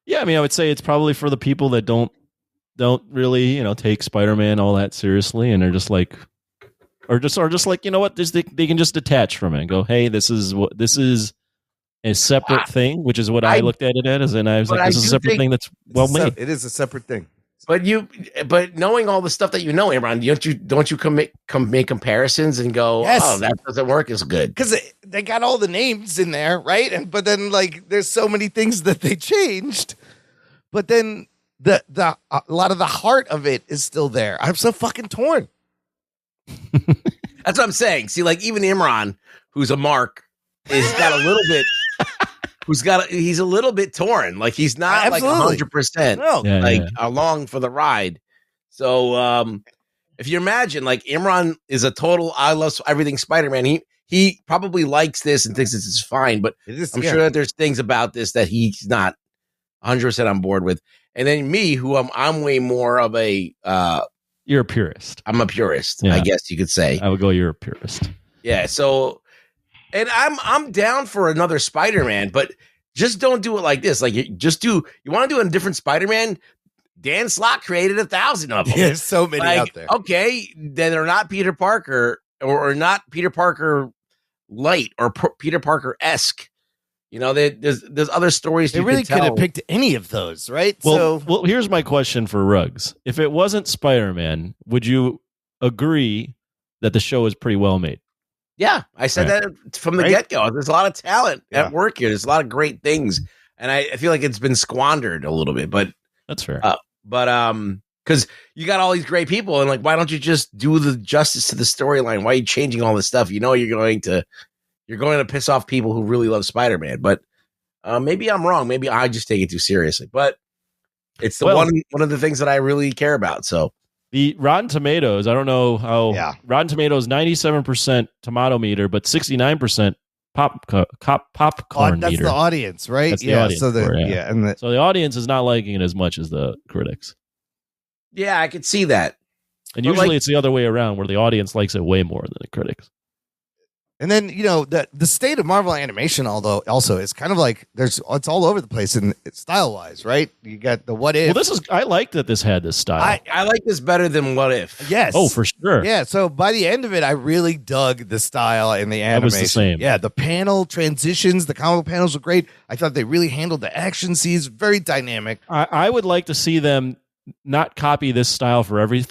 Yeah, I mean, I would say it's probably for the people that don't really, take Spider-Man all that seriously, and they're just like, or just like, you know what, they can just detach from it and go, hey, this is a separate thing, which is what I looked at it as, and I was like, this is a separate thing that's well made. It is a separate thing. But knowing all the stuff that you know, Imran, don't you make comparisons and go, Yes. oh, that doesn't work as good? Because they got all the names in there, right? But then like there's so many things that they changed. But then a lot of the heart of it is still there. I'm so fucking torn. That's what I'm saying. See, like even Imran, who's a mark, is got a little bit. He's a little bit torn. Like he's not Absolutely. like 100%. No. Along for the ride. So if you imagine, like Imran is a total I love everything Spider-Man. He probably likes this and thinks this is fine, but I'm sure that there's things about this that he's not 100% on board with. And then me, who I'm way more of a you're a purist. I'm a purist, I guess you could say. I would go, you're a purist. Yeah, so and I'm down for another Spider-Man, but just don't do it like this. Like you want to do a different Spider-Man? Dan Slott created 1,000 of them. There's so many out there. Okay, then they're not Peter Parker or not Peter Parker light or Peter Parker-esque. There's other stories. They really could have picked any of those, right? Well, here's my question for Ruggs. If it wasn't Spider-Man, would you agree that the show is pretty well made? Yeah, I said that from the get-go. There's a lot of talent at work here. There's a lot of great things, and I feel like it's been squandered a little bit. But that's fair. Because you got all these great people, and like, why don't you just do the justice to the storyline? Why are you changing all this stuff? You're going to piss off people who really love Spider-Man. But maybe I'm wrong. Maybe I just take it too seriously. But it's one of the things that I really care about. So. The Rotten Tomatoes, I don't know how. Rotten Tomatoes 97% tomato meter, but 69% popcorn that's meter. the audience, right? That's the audience. So so the audience is not liking it as much as the critics. Yeah, I could see that. And usually it's the other way around, where the audience likes it way more than the critics. And then, the state of Marvel animation, although also is kind of like it's all over the place in style wise, right? You got the What If. Well, I like that this had this style. I like this better than What If. Yes. Oh, for sure. Yeah. So by the end of it, I really dug the style and the animation. That was the same. Yeah. The panel transitions, the comic panels were great. I thought they really handled the action scenes very dynamic. I would like to see them not copy this style for every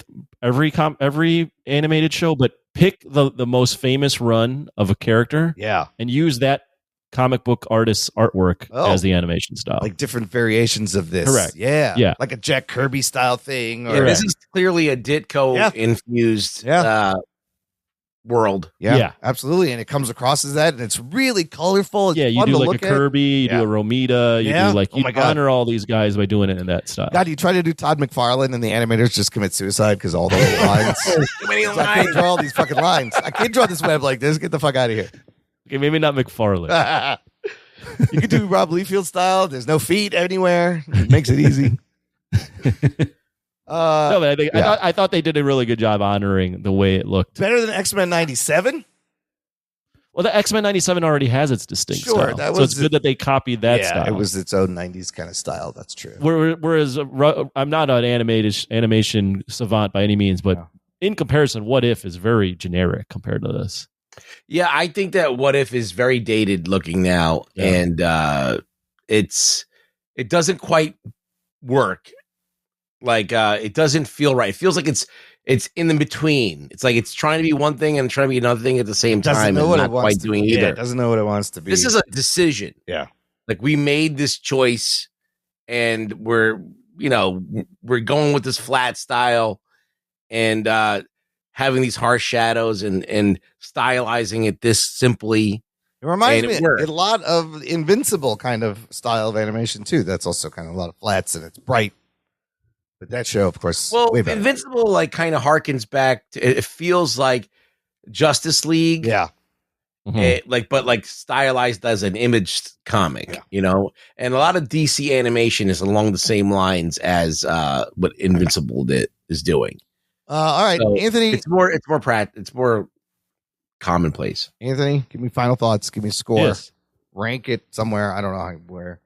animated show, but pick the most famous run of a character, and use that comic book artist's artwork as the animation style, like different variations of this. Correct. Yeah, like a Jack Kirby style thing. Or this is clearly a Ditko infused world. Yeah, absolutely, and it comes across as that, and it's really colorful. It's you fun do to like look a Kirby, you do a Romita, you do like you honor all these guys by doing it in that style. God, you try to do Todd McFarlane, and the animators just commit suicide because all the lines. Too many lines. I can't draw all these fucking lines. I can't draw this web like this. Get the fuck out of here. Okay, maybe not McFarlane. You could do Rob Liefeld style. There's no feet anywhere. It makes it easy. No, but I thought they did a really good job honoring the way it looked. Better than X-Men 97? Well, the X-Men 97 already has its distinct style. So it's good that they copied that style. It was its own 90s kind of style. That's true. Whereas I'm not an animation savant by any means, but in comparison, What If is very generic compared to this. Yeah, I think that What If is very dated looking now, and it doesn't quite work. Like it doesn't feel right. It feels like it's in the between. It's like it's trying to be one thing and trying to be another thing at the same time, and not quite doing either. It doesn't know what it wants to be. This is a decision. Yeah. Like we made this choice, and we're going with this flat style, and having these harsh shadows and stylizing it this simply. It reminds me a lot of Invincible kind of style of animation too. That's also kind of a lot of flats and it's bright. But that show, of course, way better. Invincible like kind of harkens back to, it feels like Justice League. Yeah. But stylized as an image comic, and a lot of DC animation is along the same lines as what Invincible is doing. All right, so Anthony, it's more commonplace. Anthony, give me final thoughts. Give me a score. Yes. Rank it somewhere. I don't know where.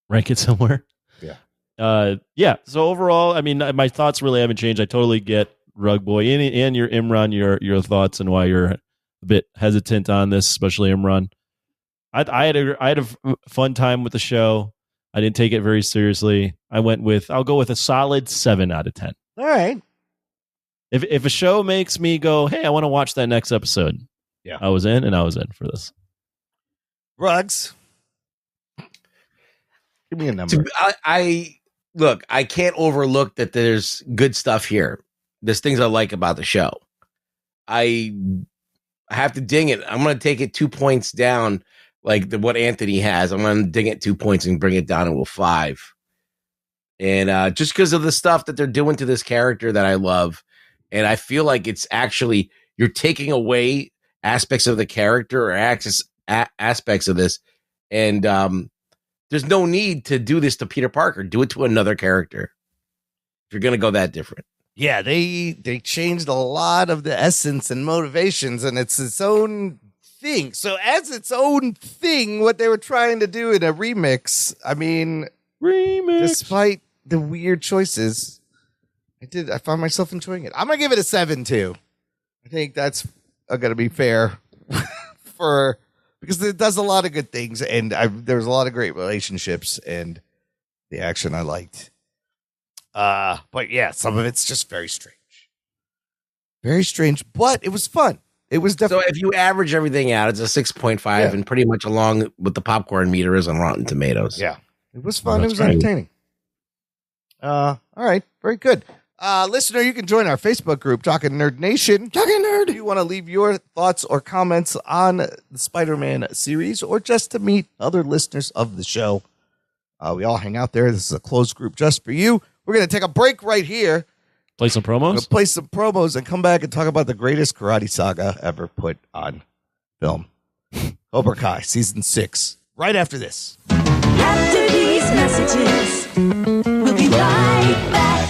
Rank it somewhere. Yeah. So overall, I mean, my thoughts really haven't changed. I totally get Rug Boy and your Imran, your thoughts and why you're a bit hesitant on this, especially Imran. I had a fun time with the show. I didn't take it very seriously. I'll go with a solid 7 out of 10. All right. If a show makes me go, hey, I want to watch that next episode. Yeah. I was in for this. Rugs. Give me a number. I can't overlook that there's good stuff here. There's things I like about the show. I have to ding it. I'm going to take it 2 points down, like what Anthony has. I'm going to ding it 2 points and bring it down to a 5. And just because of the stuff that they're doing to this character that I love. And I feel like it's actually, you're taking away aspects of the character or aspects of this. And there's no need to do this to Peter Parker. Do it to another character if you're going to go that different. Yeah, they changed a lot of the essence and motivations, and it's its own thing. So as its own thing, what they were trying to do in a remix, I mean, despite the weird choices, I found myself enjoying it. I'm going to give it a 7 too. I think that's going to be fair because it does a lot of good things, and there's a lot of great relationships, and the action I liked. But yeah, some of it's just very strange. Very strange, but it was fun. It was definitely. So if you average everything out, it's a 6.5 and pretty much along with the popcorn meter is on Rotten Tomatoes. Yeah. It was fun. It was entertaining. All right. Very good. Listener, you can join our Facebook group, Jock and Nerd Nation. Jock and Nerd. If you want to leave your thoughts or comments on the Spider-Man series or just to meet other listeners of the show, we all hang out there. This is a closed group just for you. We're going to take a break right here. Play some promos? Play some promos and come back and talk about the greatest karate saga ever put on film. Cobra Kai, Season 6. Right after this. After these messages, we'll be right back.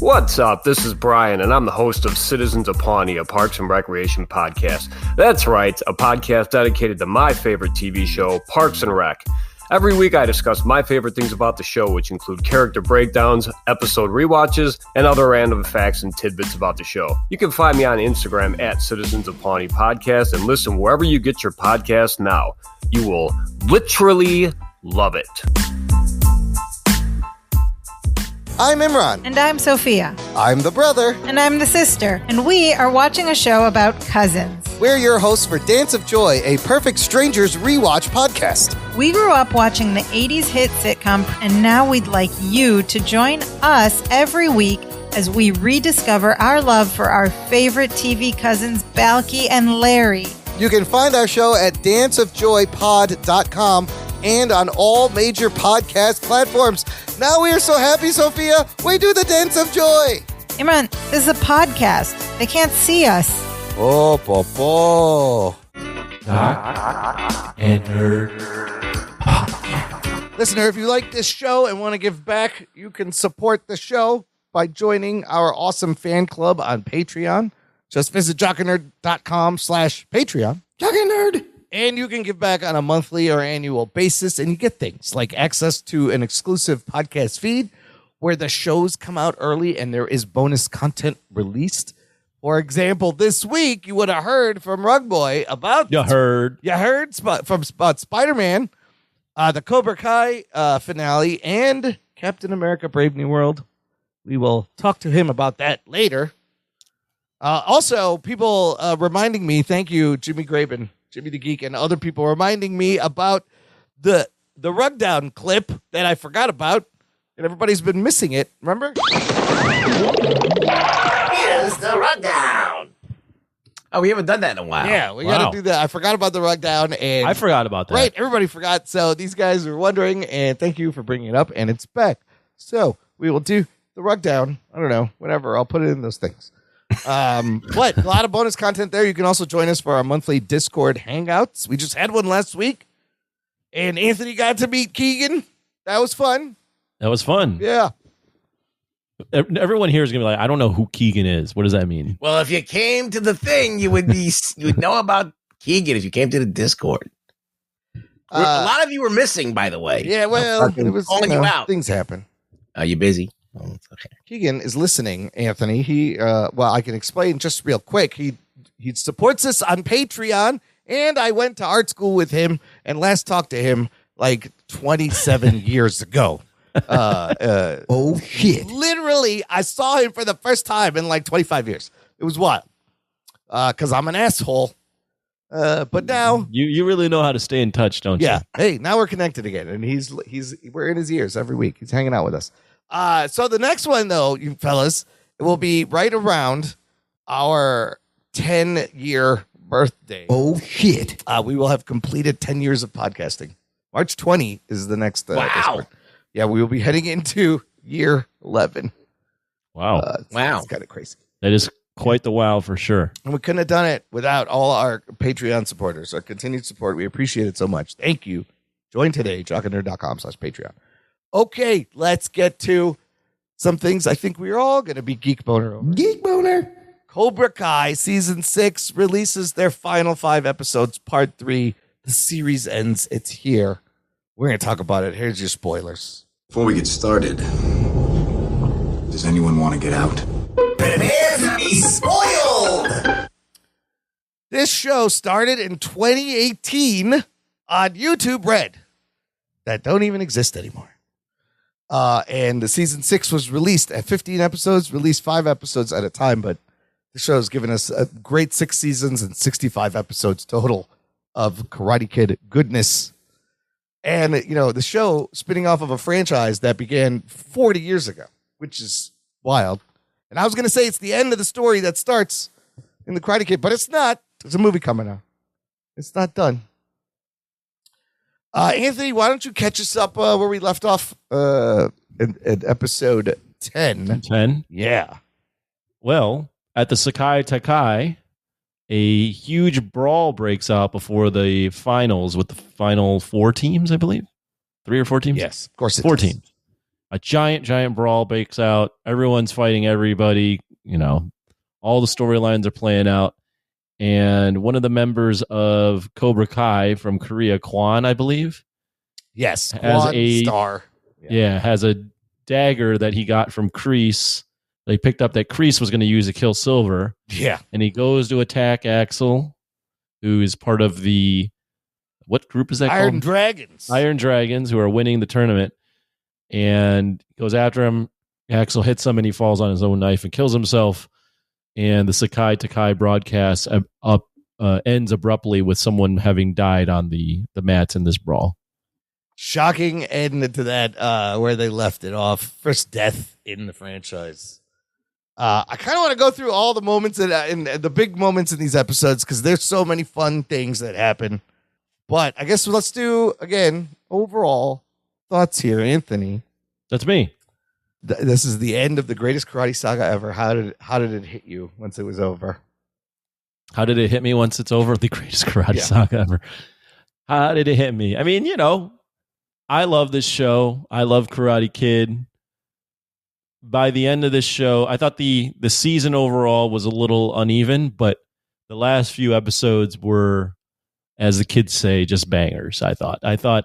What's up? This is Brian, and I'm the host of Citizens of Pawnee, a Parks and Recreation podcast. That's right, a podcast dedicated to my favorite TV show, Parks and Rec. Every week I discuss my favorite things about the show, which include character breakdowns, episode rewatches, and other random facts and tidbits about the show. You can find me on Instagram at Citizens of Pawnee Podcast and listen wherever you get your podcast now. You will literally love it. I'm Imran. And I'm Sophia. I'm the brother. And I'm the sister. And we are watching a show about cousins. We're your hosts for Dance of Joy, a Perfect Strangers rewatch podcast. We grew up watching the 80s hit sitcom, and now we'd like you to join us every week as we rediscover our love for our favorite TV cousins, Balky and Larry. You can find our show at danceofjoypod.com and on all major podcast platforms. Now we are so happy, Sophia. We do the Dance of Joy. Imran, this is a podcast. They can't see us. Oh, po. Jock and Nerd. Listener, if you like this show and want to give back, you can support the show by joining our awesome fan club on Patreon. Just visit jockandnerd.com/Patreon. Jock and Nerd. And you can give back on a monthly or annual basis, and you get things like access to an exclusive podcast feed where the shows come out early and there is bonus content released. For example, this week you would have heard from Rug Boy about You heard about Spider-Man, the Cobra Kai finale, and Captain America Brave New World. We will talk to him about that later. Also, people reminding me, thank you, Jimmy Graben, Jimmy the Geek, and other people reminding me about the Rugdown clip that I forgot about, and everybody's been missing it. Remember? Here's the rundown. Oh, we haven't done that in a while. Yeah, we got to do that. I forgot about the Rugdown, and I forgot about that. Right, everybody forgot. So these guys were wondering, and thank you for bringing it up, and it's back. So we will do the Rugdown. I don't know, whatever. I'll put it in those things. But a lot of bonus content there. You can also join us for our monthly Discord hangouts. We just had one last week, and Anthony got to meet Keegan. That was fun. That was fun. Yeah. Everyone here is going to be like, I don't know who Keegan is. What does that mean? Well, if you came to the thing, you would know about Keegan if you came to the Discord. A lot of you were missing, by the way. Yeah, well, it was calling you out. Things happen. Are you busy? Oh, it's okay. Keegan is listening, Anthony. He, well, I can explain just real quick. He supports us on Patreon, and I went to art school with him and last talked to him like 27 years ago. Oh, shit. Literally, I saw him for the first time in like 25 years. It was wild. Because I'm an asshole. But now you really know how to stay in touch, don't you? Yeah. Hey, now we're connected again, and we're in his ears every week. He's hanging out with us. So the next one, though, you fellas, it will be right around our 10-year birthday. Oh, shit. We will have completed 10 years of podcasting. March 20 is the next. Wow. Discord. Yeah, we will be heading into year 11. Wow. Wow. It's kind of crazy. That is quite the wow for sure. And we couldn't have done it without all our Patreon supporters, our continued support. We appreciate it so much. Thank you. Join today, jockandnerd.com/Patreon. Okay, let's get to some things I think we're all going to be geek boner over. Geek boner. Cobra Kai Season 6 releases their final 5 episodes, Part 3. The series ends. It's here. We're going to talk about it. Here's your spoilers. Before we get started, does anyone want to get out? Prepare to be spoiled! This show started in 2018 on YouTube Red. That don't even exist anymore. And the season 6 was released at 15 episodes, released 5 episodes at a time, but the show has given us a great 6 seasons and 65 episodes total of Karate Kid goodness. And, you know, the show spinning off of a franchise that began 40 years ago, which is wild. And I was going to say it's the end of the story that starts in the Karate Kid, but it's not. There's a movie coming out. It's not done. Anthony, why don't you catch us up where we left off in episode 10? 10? Yeah. Well, at the Sakai Takai, a huge brawl breaks out before the finals with the final 4 teams, I believe. 3 or 4 teams? Yes, of course it 4 does. teams. A giant brawl breaks out. Everyone's fighting everybody. You know, all the storylines are playing out. And one of the members of Cobra Kai from Korea, Kwan, I believe. Yes, has Kwan a star. Yeah, has a dagger that he got from Kreese. They picked up that Kreese was going to use to kill Silver. Yeah. And he goes to attack Axel, who is part of the, what group is that Iron called? Dragons. Iron Dragons, who are winning the tournament. And goes after him. Axel hits him and he falls on his own knife and kills himself. And the Sakai Takai broadcast ends abruptly with someone having died on the mats in this brawl. Shocking end to that, where they left it off. First death in the franchise. I kind of want to go through all the moments in the big moments in these episodes because there's so many fun things that happen. But I guess let's do, again, overall thoughts here, Anthony. That's me. This is the end of the greatest karate saga ever. How did it hit you once it was over? How did it hit me once it's over? The greatest karate saga ever. How did it hit me? I mean, you know, I love this show. I love Karate Kid. By the end of this show, I thought the season overall was a little uneven, but the last few episodes were, as the kids say, just bangers. I thought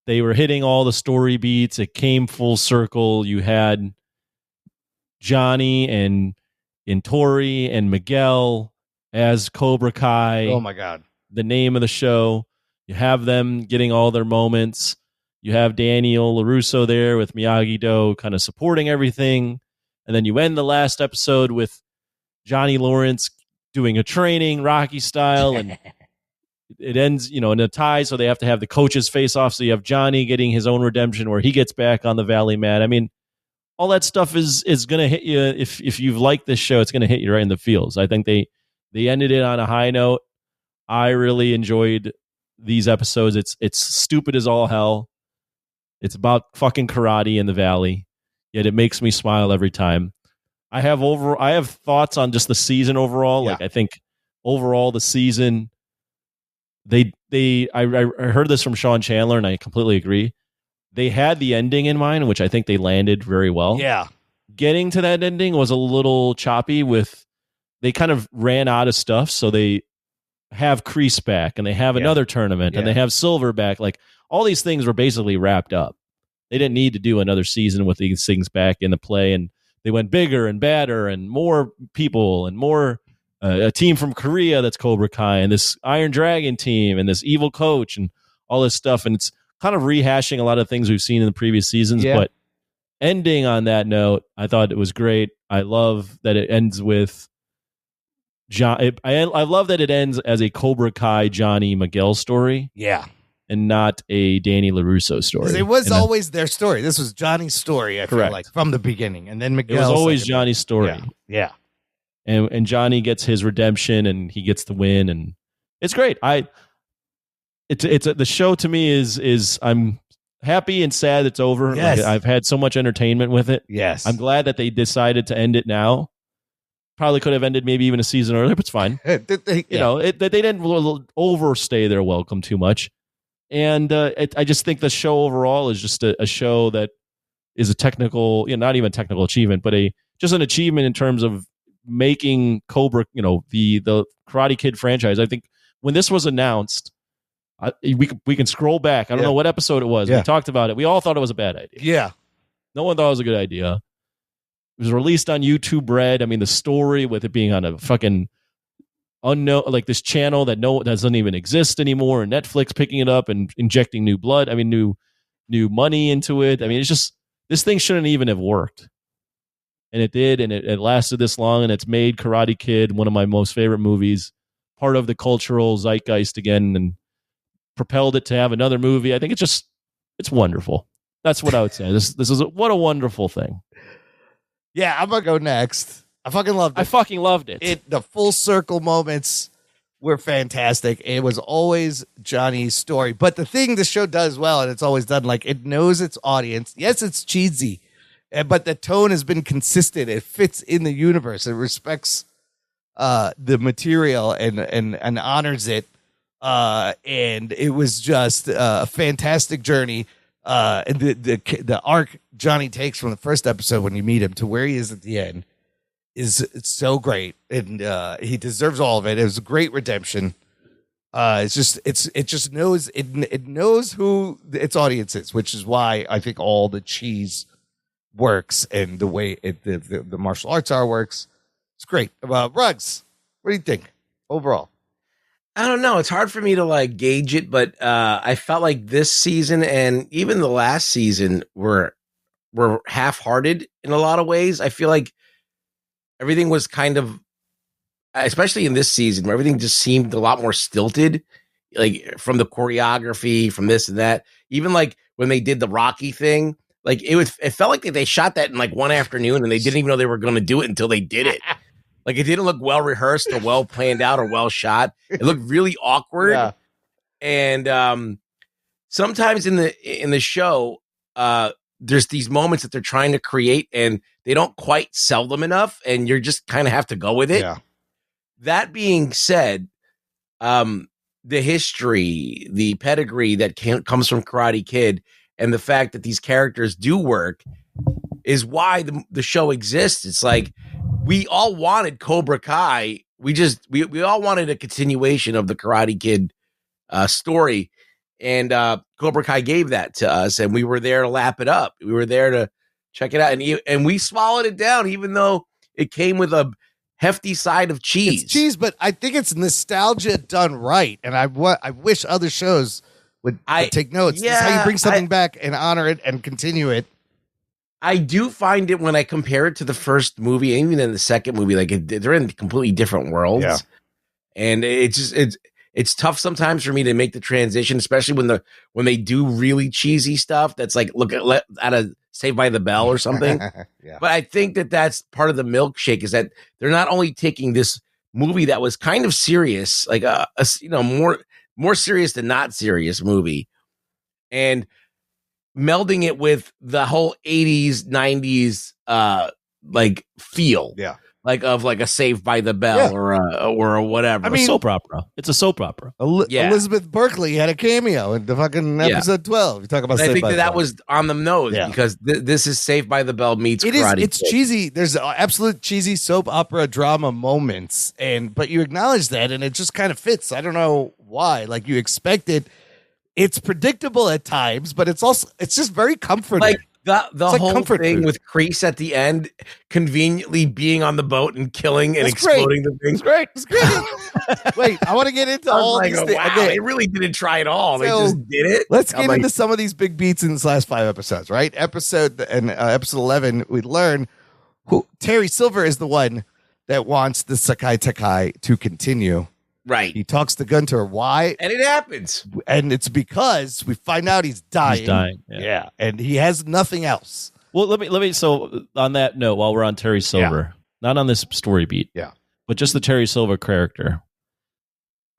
they were hitting all the story beats. It came full circle. You had Johnny and Tori and Miguel as Cobra Kai. Oh my God. The name of the show. You have them getting all their moments. You have Daniel LaRusso there with Miyagi-Do kind of supporting everything. And then you end the last episode with Johnny Lawrence doing a training, Rocky style, and it ends, in a tie, so they have to have the coaches face off. So you have Johnny getting his own redemption where he gets back on the Valley mat. I mean, all that stuff is going to hit you. If you've liked this show, it's going to hit you right in the feels. I think they ended it on a high note. I really enjoyed these episodes. It's stupid as all hell. It's about fucking karate in the Valley, yet it makes me smile every time. I have thoughts on just the season overall. Yeah. Like, I think overall the season, I heard this from Sean Chandler, and I completely agree. They had the ending in mind, which I think they landed very well. Yeah. Getting to that ending was a little choppy they kind of ran out of stuff. So they have Kreese back, and they have another tournament, and they have Silver back. Like, all these things were basically wrapped up. They didn't need to do another season with these things back in the play, and they went bigger and badder and more people and more a team from Korea that's Cobra Kai, and this Iron Dragon team, and this evil coach, and all this stuff. And it's kind of rehashing a lot of things we've seen in the previous seasons, but ending on that note, I thought it was great. I love that it ends with John. I love that it ends as a Cobra Kai Johnny Miguel story. Yeah. And not a Danny LaRusso story. It was always their story. This was Johnny's story, I feel like, from the beginning. And then Miguel. It was always Johnny's story. Yeah. And Johnny gets his redemption, and he gets the win, and it's great. The show to me is I'm happy and sad it's over. Yes. Like, I've had so much entertainment with it. Yes. I'm glad that they decided to end it now. Probably could have ended maybe even a season earlier, but it's fine. They didn't overstay their welcome too much. And I just think the show overall is just a show that is a technical, not even technical achievement, but just an achievement in terms of making Cobra, the Karate Kid franchise. I think when this was announced, we can scroll back. I don't know what episode it was. We talked about it. We all thought it was a bad idea. Yeah. No one thought it was a good idea. It was released on YouTube Red. I mean, the story with it being on a fucking unknown, like this channel that doesn't even exist anymore, and Netflix picking it up and injecting new blood. I mean, new money into it. I mean, it's just, this thing shouldn't even have worked. And it did, and it lasted this long, and it's made Karate Kid one of my most favorite movies, part of the cultural zeitgeist again, and propelled it to have another movie. I think it's wonderful. That's what I would say. This is what a wonderful thing. Yeah, I'm gonna go next. I fucking loved it. I fucking loved it. The full circle moments were fantastic. It was always Johnny's story. But the thing the show does well, and it's always done, like, it knows its audience. Yes, it's cheesy, but the tone has been consistent. It fits in the universe. It respects the material and honors it. And it was just a fantastic journey. The arc Johnny takes from the first episode when you meet him to where he is at the end is so great, and he deserves all of it. It was a great redemption. It just knows it knows who its audience is, which is why I think all the cheese works and the way the martial arts works. It's great. Ruggs, what do you think overall? I don't know. It's hard for me to like gauge it, but I felt like this season and even the last season were half-hearted in a lot of ways. I feel like everything was kind of, especially in this season, where everything just seemed a lot more stilted, like from the choreography, from this and that. Even like when they did the Rocky thing, like it felt like they shot that in like one afternoon, and they didn't even know they were going to do it until they did it. Like, it didn't look well rehearsed or well planned out or well shot. It looked really awkward. Yeah. And sometimes in the show, there's these moments that they're trying to create, and they don't quite sell them enough, and you're just kind of have to go with it. Yeah. That being said, the history, the pedigree that comes from Karate Kid, and the fact that these characters do work is why the show exists. It's like, we all wanted Cobra Kai. We all wanted a continuation of the Karate Kid story. And Cobra Kai gave that to us, and we were there to lap it up. We were there to check it out. And we swallowed it down, even though it came with a hefty side of cheese. It's cheese, but I think it's nostalgia done right. And I wish other shows would take notes. This is how you bring something back and honor it and continue it. I do find it when I compare it to the first movie, and even in the second movie, like they're in completely different worlds. Yeah. And it's tough sometimes for me to make the transition, especially when they do really cheesy stuff. That's like look at a Saved by the Bell or something. Yeah. But I think that's part of the milkshake is that they're not only taking this movie that was kind of serious, like a more serious than not serious movie, and melding it with the whole 80s, 90s like feel. Yeah. Like a Saved by the Bell or a whatever. I mean, a soap opera. It's a soap opera. Elizabeth Berkley had a cameo in the fucking episode 12. You talk about I Saved think by the that Bell. was on the nose because this is Saved by the Bell meets Karate It's Kid. cheesy. There's absolute cheesy soap opera drama moments, but you acknowledge that, and it just kind of fits. I don't know why. Like you expect it. It's predictable at times, but it's just very comforting. Like the like whole comfort thing food. with Kreese at the end, conveniently being on the boat and killing and It's great. exploding the things. It's great. Wait, I want to get into I was all like, these wow, things. Okay, they really didn't try at all. They So, just did it. let's I'm get like, into some of these big beats in this last 5 episodes, right? Episode 11, we learn who Terry Silver is the one that wants the Sakai Takai to continue. right. He talks to Gunter. Why? And it happens. And it's because we find out he's dying. He's dying. Yeah. And he has nothing else. Well, let me. So on that note, while we're on Terry Silver, not on this story beat, but just the Terry Silver character,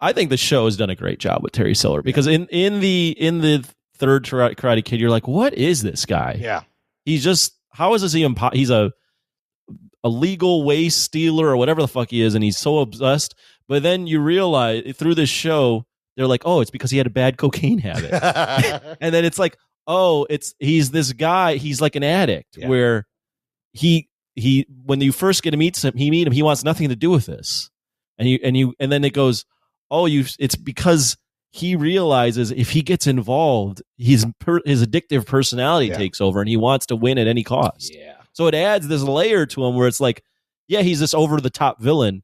I think the show has done a great job with Terry Silver because in the third Karate Kid, you're like, what is this guy? Yeah. He's just how is this he's a legal waste stealer or whatever the fuck he is, and he's so obsessed. But then you realize through this show, they're like, oh, it's because he had a bad cocaine habit, and then it's like, oh, he's this guy. He's like an addict where he when you first get to meet him, he wants nothing to do with this, and then it goes, oh, it's because he realizes if he gets involved, his addictive personality takes over, and he wants to win at any cost. Yeah. So it adds this layer to him where it's like, yeah, he's this over the top villain,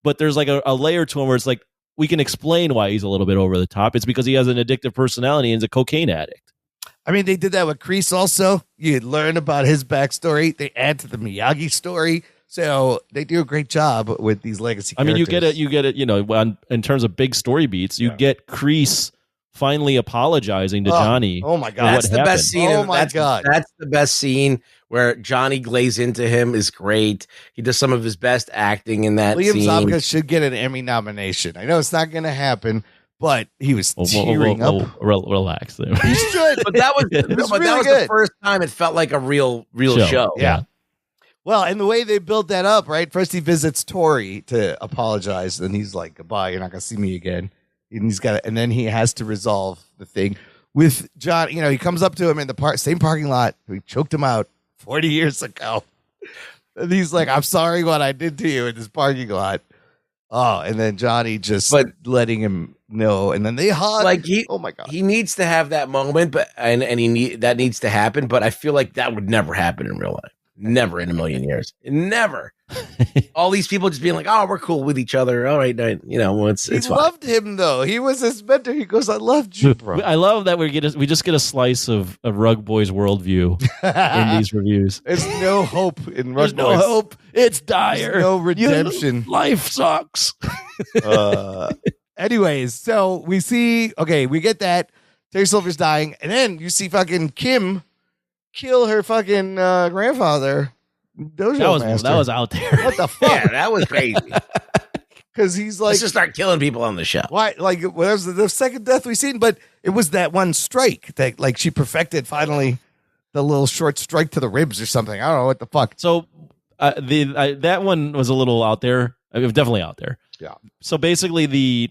but there's like a layer to him where it's like we can explain why he's a little bit over the top. It's because he has an addictive personality and is a cocaine addict. I mean, they did that with Kreese also. You learn about his backstory. They add to the Miyagi story. So they do a great job with these legacy characters. I mean, you get it, in terms of big story beats, you get Kreese finally apologizing to Johnny. Oh my God. That's the best scene. Oh my God. That's the best scene where Johnny glays into him is great. He does some of his best acting in that Liam scene. Zabka should get an Emmy nomination. I know it's not going to happen, but he was tearing up. Relax there. He should. But that was, was that really was good. the first time it felt like a real show. Yeah. Well, and the way they built that up, right? First he visits Tori to apologize, and he's like, goodbye, you're not going to see me again. And then he has to resolve the thing with John. He comes up to him in the same parking lot. He choked him out 40 years ago. And he's like, I'm sorry what I did to you in this parking lot. Oh, and then Johnny just letting him know, and then they hug. Like oh my God, he needs to have that moment, but that needs to happen. But I feel like that would never happen in real life. Never in a million years. Never. All these people just being like, "Oh, we're cool with each other." All right, it's he fine. loved him though. He was his mentor. He goes, "I loved you, bro." I love that we just get a slice of Rug Boy's worldview in these reviews. There's no hope in Rug There's no Boys. hope. It's dire. There's no redemption. Life sucks. Anyways, so we see. Okay, we get that Terry Silver's dying, and then you see fucking Kim kill her fucking grandfather. Dojo That was out there. What the fuck? Yeah, that was crazy. Because he's like, Let's just start killing people on the show. why? Like, that was the second death we've seen, but it was that one strike that, like, she perfected finally. The little short strike to the ribs or something. I don't know what the fuck. So that one was a little out there. I mean, definitely out there. Yeah. So basically,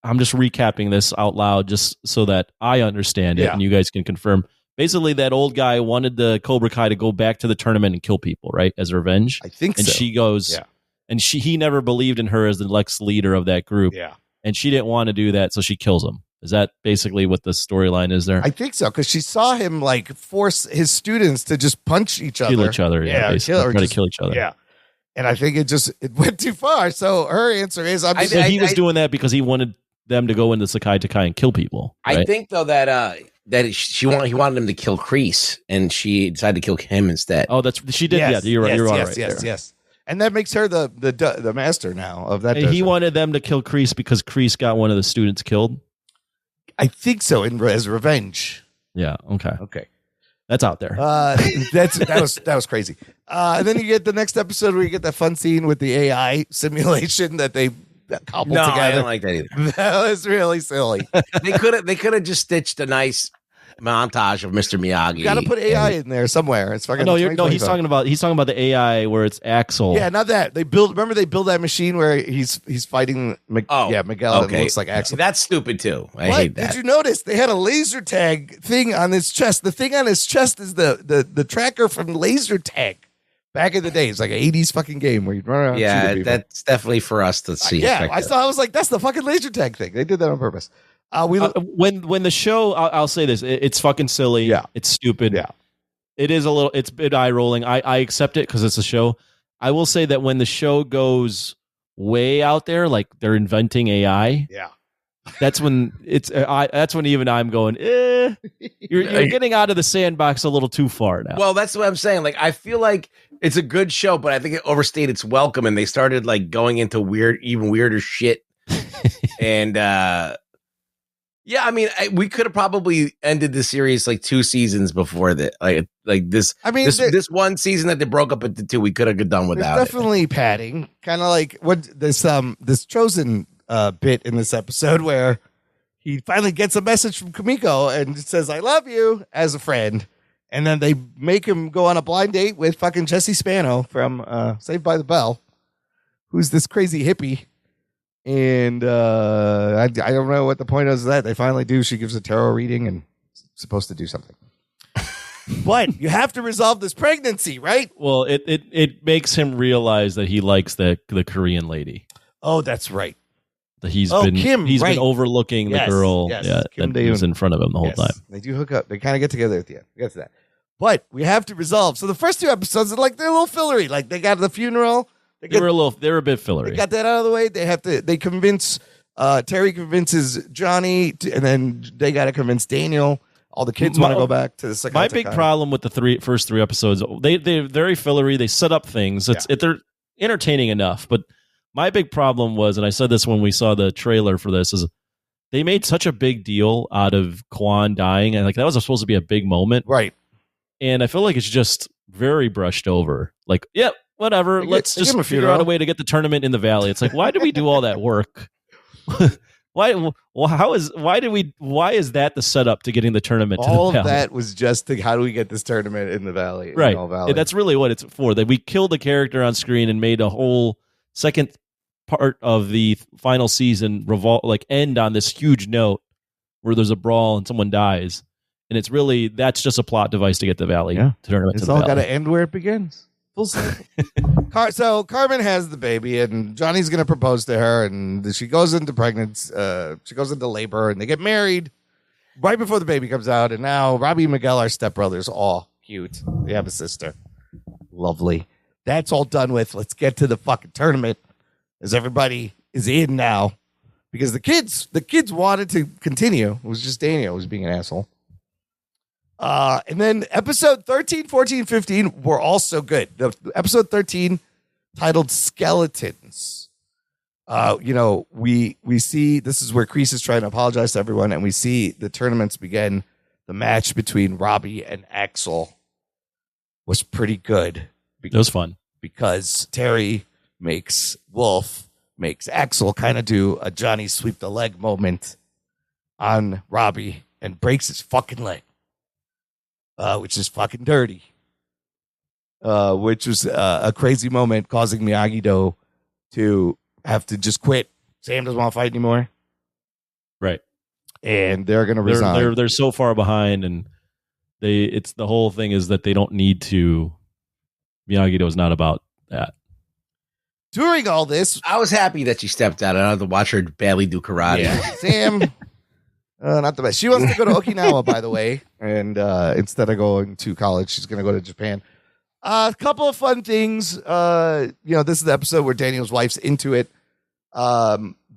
I'm just recapping this out loud just so that I understand it and you guys can confirm. Basically, that old guy wanted the Cobra Kai to go back to the tournament and kill people, right, as revenge. I think and so. She goes, and he never believed in her as the next leader of that group. Yeah. And she didn't want to do that, so she kills him. Is that basically what the storyline is there? I think so, because she saw him like force his students to just punch each other. Kill each other, basically. Try to kill each other. Yeah. And I think it went too far. So her answer is, He was doing that because he wanted them to go into Sakai Takai and kill people. I right? think though that he wanted him to kill Kreese, and she decided to kill him instead. Oh, she did. Yes, Yeah, you're right. yes, You're all yes, right. yes, there. yes. And that makes her the master now of that. And he dungeon. wanted them to kill Kreese because Kreese got one of the students killed. I think so, as revenge. Yeah. Okay. Okay. That's out there. That was crazy. And then you get the next episode where you get that fun scene with the AI simulation that they cobbled No, together. I don't like that either. That was really silly. They could have just stitched a nice montage of Mr. Miyagi. You got to put AI in there somewhere. It's fucking. No, he's talking about the AI where it's Axel. Yeah, not that they build. Remember they build that machine where he's fighting. Miguel. Okay. That looks like Axel. That's stupid too. I What? hate that. Did you notice they had a laser tag thing on his chest? The thing on his chest is the tracker from laser tag. Back in the day, it's like an 80s fucking game where you'd run around. Yeah, shooting people. that's definitely for us to see. I was like, that's the fucking laser tag thing. They did that on purpose. When the show, I'll say this, it's fucking silly. Yeah. It's stupid. Yeah. It is it's a bit eye rolling. I accept it because it's a show. I will say that when the show goes way out there, like they're inventing AI. Yeah. That's when that's when even I'm going, you're getting out of the sandbox a little too far now. Well, that's what I'm saying. Like, I feel like it's a good show, but I think it overstayed its welcome, and they started like going into even weirder shit. And yeah, I mean, we could have probably ended the series like 2 seasons before that. Like this. I mean, this one season that they broke up into 2, we could have done without. There's definitely padding, kind of like what this chosen bit in this episode where he finally gets a message from Kumiko and says, "I love you" as a friend. And then they make him go on a blind date with fucking Jesse Spano from Saved by the Bell, who's this crazy hippie. And I don't know what the point is of that. They finally do. She gives a tarot reading and supposed to do something. But you have to resolve this pregnancy, right? Well, it makes him realize that he likes the Korean lady. Oh, that's right. That he's Kim, been right. overlooking the girl that was in front of him the whole time. They do hook up. They kind of get together at the end. We get to that. But we have to resolve. So the first 2 episodes are like they're a little fillery. Like they got the funeral. They were a bit fillery. They got that out of the way. They convince Terry convinces Johnny and then they got to convince Daniel. All the kids want to go back to the second. My big problem with the first 3 episodes, they're very fillery. They set up things. They're entertaining enough, but my big problem was, and I said this when we saw the trailer for this, is they made such a big deal out of Kwan dying, and like that was supposed to be a big moment, right? And I feel like it's just very brushed over. Like, yep, whatever. Let's just figure out a way to get the tournament in the valley. It's like, why did we do all that work? Why is that the setup to getting the tournament? All to the of valley? that was just how do we get this tournament in the valley? Right. Valley. That's really what it's for. That we killed the character on screen and made a whole second part of the final season end on this huge note where there's a brawl and someone dies. And it's really, that's just a plot device to get the valley tournament. It's to the all valley. got to end where it begins. Full circle. So Carmen has the baby, and Johnny's going to propose to her, and she goes into pregnancy. She goes into labor, and they get married right before the baby comes out. And now Robbie and Miguel are stepbrothers. Oh, cute. They have a sister. Lovely. That's all done with. Let's get to the fucking tournament, as everybody is in now, because the kids wanted to continue. It was just Daniel who was being an asshole. And then episode 13, 14, 15 were also good. The episode 13 titled Skeletons. We see this is where Kreese is trying to apologize to everyone, and we see the tournaments begin. The match between Robbie and Axel was pretty good. It was fun. Because Terry makes Axel kind of do a Johnny sweep the leg moment on Robbie and breaks his fucking leg. Which is fucking dirty. Which was a crazy moment, causing Miyagi-Do to have to just quit. Sam doesn't want to fight anymore. Right. And they're going to resign. They're so far behind, and the whole thing is that they don't need to. Miyagi-Do is not about that. During all this, I was happy that she stepped out. I don't have to watch her badly do karate. Yeah. Sam, not the best. She wants to go to Okinawa, by the way, and instead of going to college, she's going to go to Japan. A couple of fun things. This is the episode where Daniel's wife's into it.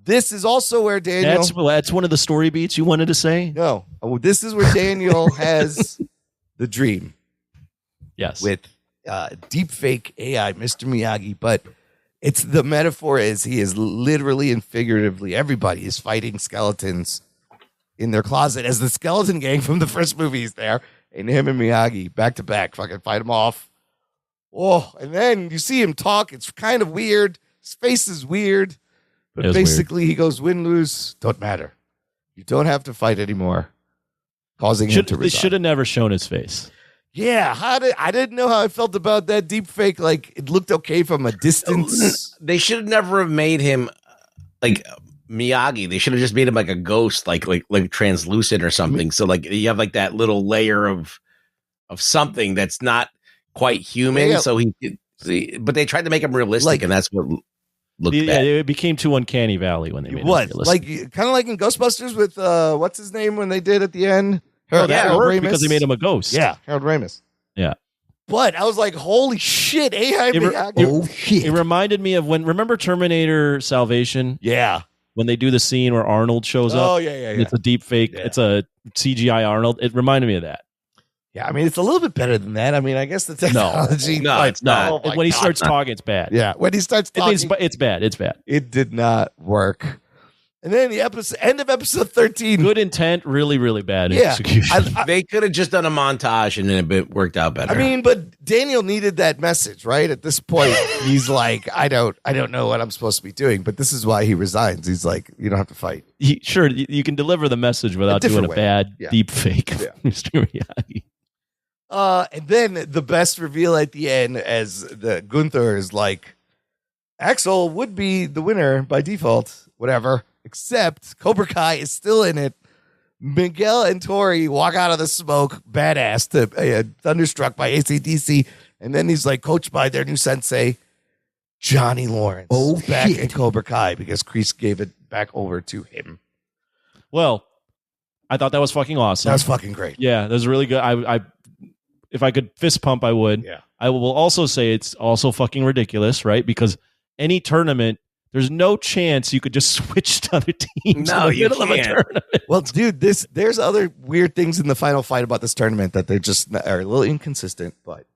This is also where Daniel. That's one of the story beats you wanted to say. No, this is where Daniel has the dream. Yes, with deep fake AI, Mr. Miyagi, but it's the metaphor is he is literally and figuratively everybody is fighting skeletons in their closet as the skeleton gang from the first movie is there, and him and Miyagi back to back fucking fight him off. Oh, and then you see him talk. It's kind of weird. His face is weird. But basically, he goes, win, lose, don't matter. You don't have to fight anymore, causing him to resign. They should have never shown his face. Yeah, I didn't know how I felt about that deep fake. Like, it looked okay from a distance. They should never have made him like Miyagi. They should have just made him like a ghost, like translucent or something. So like you have like that little layer of something that's not quite human. Yeah. So but they tried to make him realistic, and that's what looked bad. It became too uncanny valley when they made What? it Like, kind of like in Ghostbusters with, what's his name when they did at the end? Harold Ramis. because they made him a ghost. Yeah, Harold Ramis. Yeah. But I was like, holy shit, AI Miyagi. It reminded me of remember Terminator Salvation? Yeah. When they do the scene where Arnold shows up. Oh, yeah. It's a deep fake. Yeah. It's a CGI Arnold. It reminded me of that. Yeah, I mean, it's a little bit better than that. I mean, I guess the technology. No, it's not. Oh When he starts talking, it's bad. Yeah, when he starts talking. It's bad. It's bad. It did not work. And then the end of episode 13. Good intent, really, really bad execution. They could have just done a montage and then it worked out better. I mean, but Daniel needed that message, right? At this point, he's like, I don't know what I'm supposed to be doing, but this is why he resigns. He's like, you don't have to fight. Sure, you can deliver the message without doing a bad deep fake. Mr. Miyagi. And then the best reveal at the end as the Gunther is like, Axel would be the winner by default, whatever. Except Cobra Kai is still in it. Miguel and Tori walk out of the smoke, badass, thunderstruck by AC/DC. And then he's like coached by their new sensei, Johnny Lawrence. Back in Cobra Kai because Kreese gave it back over to him. Well, I thought that was fucking awesome. That was fucking great. Yeah, that was really good. I if I could fist pump, I would. Yeah. I will also say it's also fucking ridiculous, right? Because any tournament, there's no chance you could just switch to other teams No, in the you middle of a can't. tournament. Well, dude, there's other weird things in the final fight about this tournament that they just are a little inconsistent, but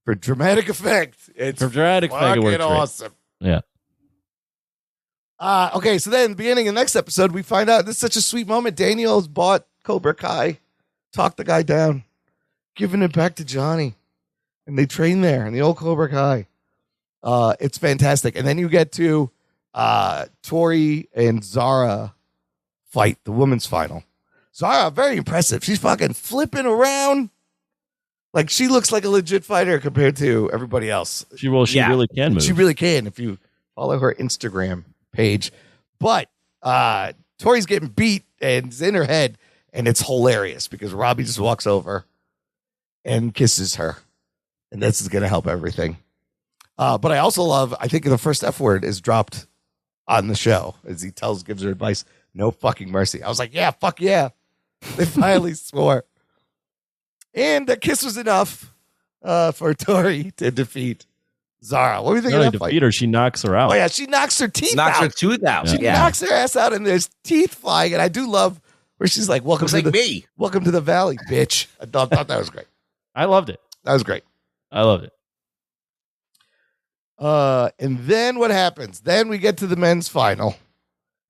for dramatic effect, it's For dramatic effect, it fucking works great. awesome. Yeah. Okay, so then in the beginning of the next episode, we find out this is such a sweet moment. Daniel's bought Cobra Kai, talked the guy down, giving it back to Johnny, and they train there in the old Cobra Kai. It's fantastic. And then you get to Tori and Zara fight the women's final. Zara, very impressive. She's fucking flipping around. Like, she looks like a legit fighter compared to everybody else. She really can move. She really can if you follow her Instagram page. But Tori's getting beat and it's in her head, and it's hilarious because Robbie just walks over and kisses her. And this is going to help everything. But I also love, I think the first F word is dropped on the show as he gives her advice. No fucking mercy. I was like, yeah, fuck yeah. They finally swore. And the kiss was enough for Tori to defeat Zara. What do you think Not of only that fight? defeat her, she knocks her out. Oh, yeah, she knocks her teeth Knocks out. her tooth out. She knocks her ass out and there's teeth flying. And I do love where she's like, welcome Looks to like me. Welcome to the valley, bitch. I thought that was great. I loved it. That was great. I loved it. And then what happens? Then we get to the men's final.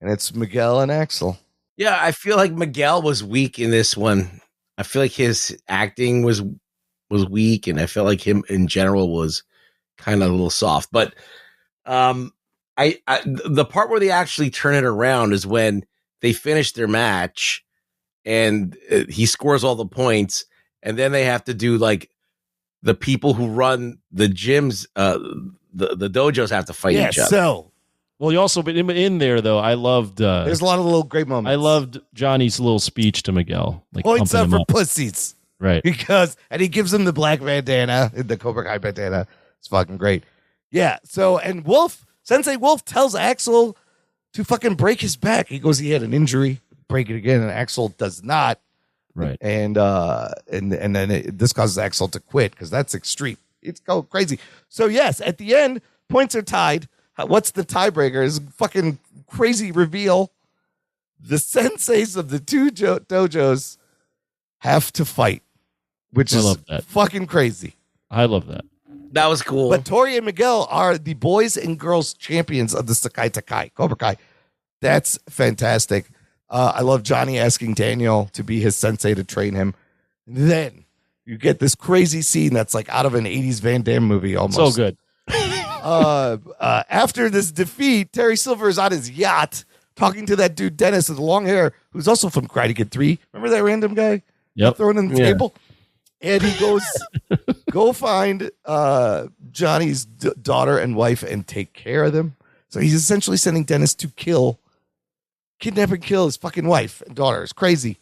And it's Miguel and Axel. Yeah, I feel like Miguel was weak in this one. I feel like his acting was weak, and I felt like him in general was kind of a little soft. But the part where they actually turn it around is when they finish their match, and he scores all the points, and then they have to do like the people who run the gyms, the dojos have to fight each other. So Well, you also, but in there though, I loved. there's a lot of little great moments. I loved Johnny's little speech to Miguel, like Points pumping up him for up. pussies. Right. And he gives him the black bandana, the Cobra Kai bandana. It's fucking great. Yeah. So, and Sensei Wolf tells Axel to fucking break his back. He goes, he had an injury, break it again, and Axel does not. Right. And then this causes Axel to quit because that's extreme. It's go crazy. So yes, at the end, points are tied. What's the tiebreaker? Is fucking crazy reveal. The senseis of the two dojos have to fight, which I is love that. fucking crazy. I love that. That was cool. But Tori and Miguel are the boys and girls champions of the Sakai Takai, Cobra Kai. That's fantastic. I love Johnny asking Daniel to be his sensei to train him. And then you get this crazy scene that's like out of an 80s Van Damme movie almost. So good. After this defeat, Terry Silver is on his yacht talking to that dude Dennis with the long hair, who's also from Karate Kid 3. Remember that random guy? Yep. Throwing in the table? And he goes, go find Johnny's daughter and wife and take care of them. So he's essentially sending Dennis to kidnap and kill his fucking wife and daughter. It's crazy.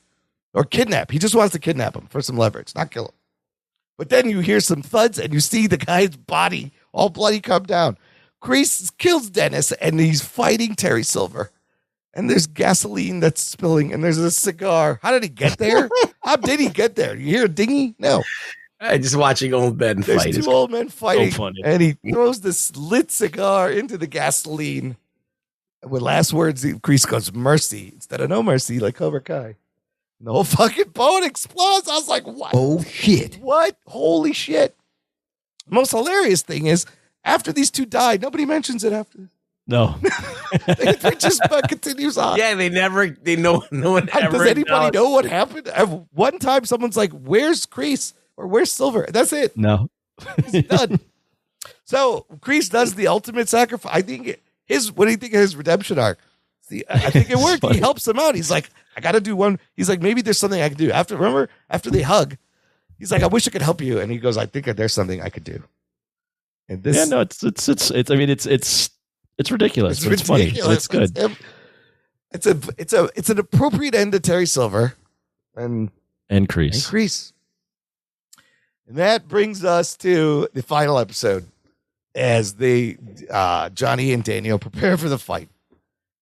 Or kidnap. He just wants to kidnap him for some leverage, not kill him. But then you hear some thuds and you see the guy's body all bloody come down. Kreese kills Dennis and he's fighting Terry Silver. And there's gasoline that's spilling and there's a cigar. How did he get there? How did he get there? You hear a dinghy? No. Just watching old men There's fight. two old men fighting. So funny. And he throws this lit cigar into the gasoline. With last words, Kreese goes, mercy, instead of no mercy, like Cobra Kai. And the whole fucking boat explodes. I was like, what? Oh, shit. What? Holy shit. The most hilarious thing is, after these two died, nobody mentions it after this. No. It just continues on. Yeah, no one ever. Does anybody know what happened? One time someone's like, where's Kreese? Or where's Silver? That's it. No. It's done. So Kreese does the ultimate sacrifice. I think what do you think of his redemption arc? See, I think it worked. He helps him out. He's like, I got to do one. He's like, maybe there's something I can do. After they hug, he's like, I wish I could help you. And he goes, I think there's something I could do. And this, Yeah, no, it's I mean, it's ridiculous. It's funny. It's good. It's an appropriate end to Terry Silver and Kreese. Kreese. And that brings us to the final episode as Johnny and Daniel prepare for the fight.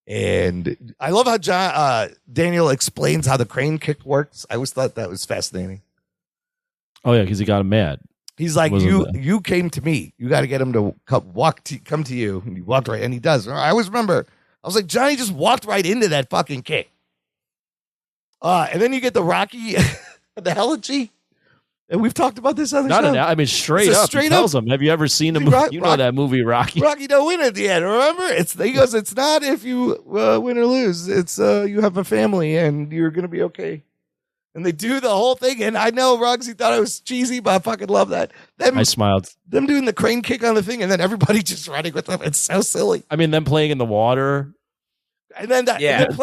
And I love how Daniel explains how the crane kick works. I always thought that was fascinating. Oh yeah, because he got him mad. He's like, you came to me. You got to get him to come to you. And he walked right, and he does. I always remember, I was like, Johnny just walked right into that fucking kick. And then you get the Rocky, the elegy. And we've talked about this other show. I mean, straight up. He tells him, have you ever seen a movie? You know that movie, Rocky? Rocky don't win at the end, remember? He goes, it's not if you win or lose. It's you have a family and you're going to be okay. And they do the whole thing. And I know Roxy thought it was cheesy, but I fucking love that. I smiled. Them doing the crane kick on the thing and then everybody just running with them. It's so silly. I mean, them playing in the water. And then them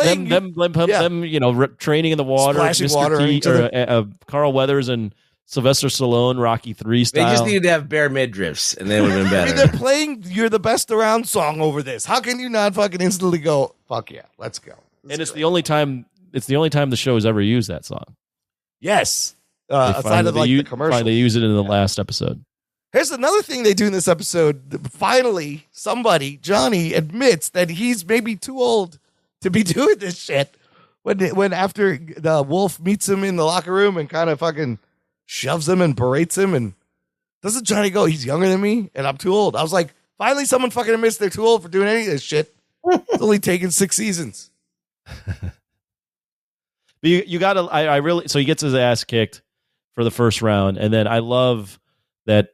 training in the water. Splashing Mr. water T, into or Carl Weathers and Sylvester Stallone, Rocky 3 style. They just needed to have bare midriffs, and then it would have been better. I mean, they're playing "You're the Best Around" song over this. How can you not fucking instantly go, "Fuck yeah, let's go"? It's the only time. It's the only time the show has ever used that song. Yes, aside of the commercial, they use it in the last episode. Here's another thing they do in this episode. Finally, Johnny admits that he's maybe too old to be doing this shit. When after the wolf meets him in the locker room and kind of fucking shoves him and berates him, and doesn't Johnny go, he's younger than me and I'm too old. I was like, finally someone fucking admits they're too old for doing any of this shit. It's only taken 6 seasons. You gotta, I really, so he gets his ass kicked for the first round. And then I love that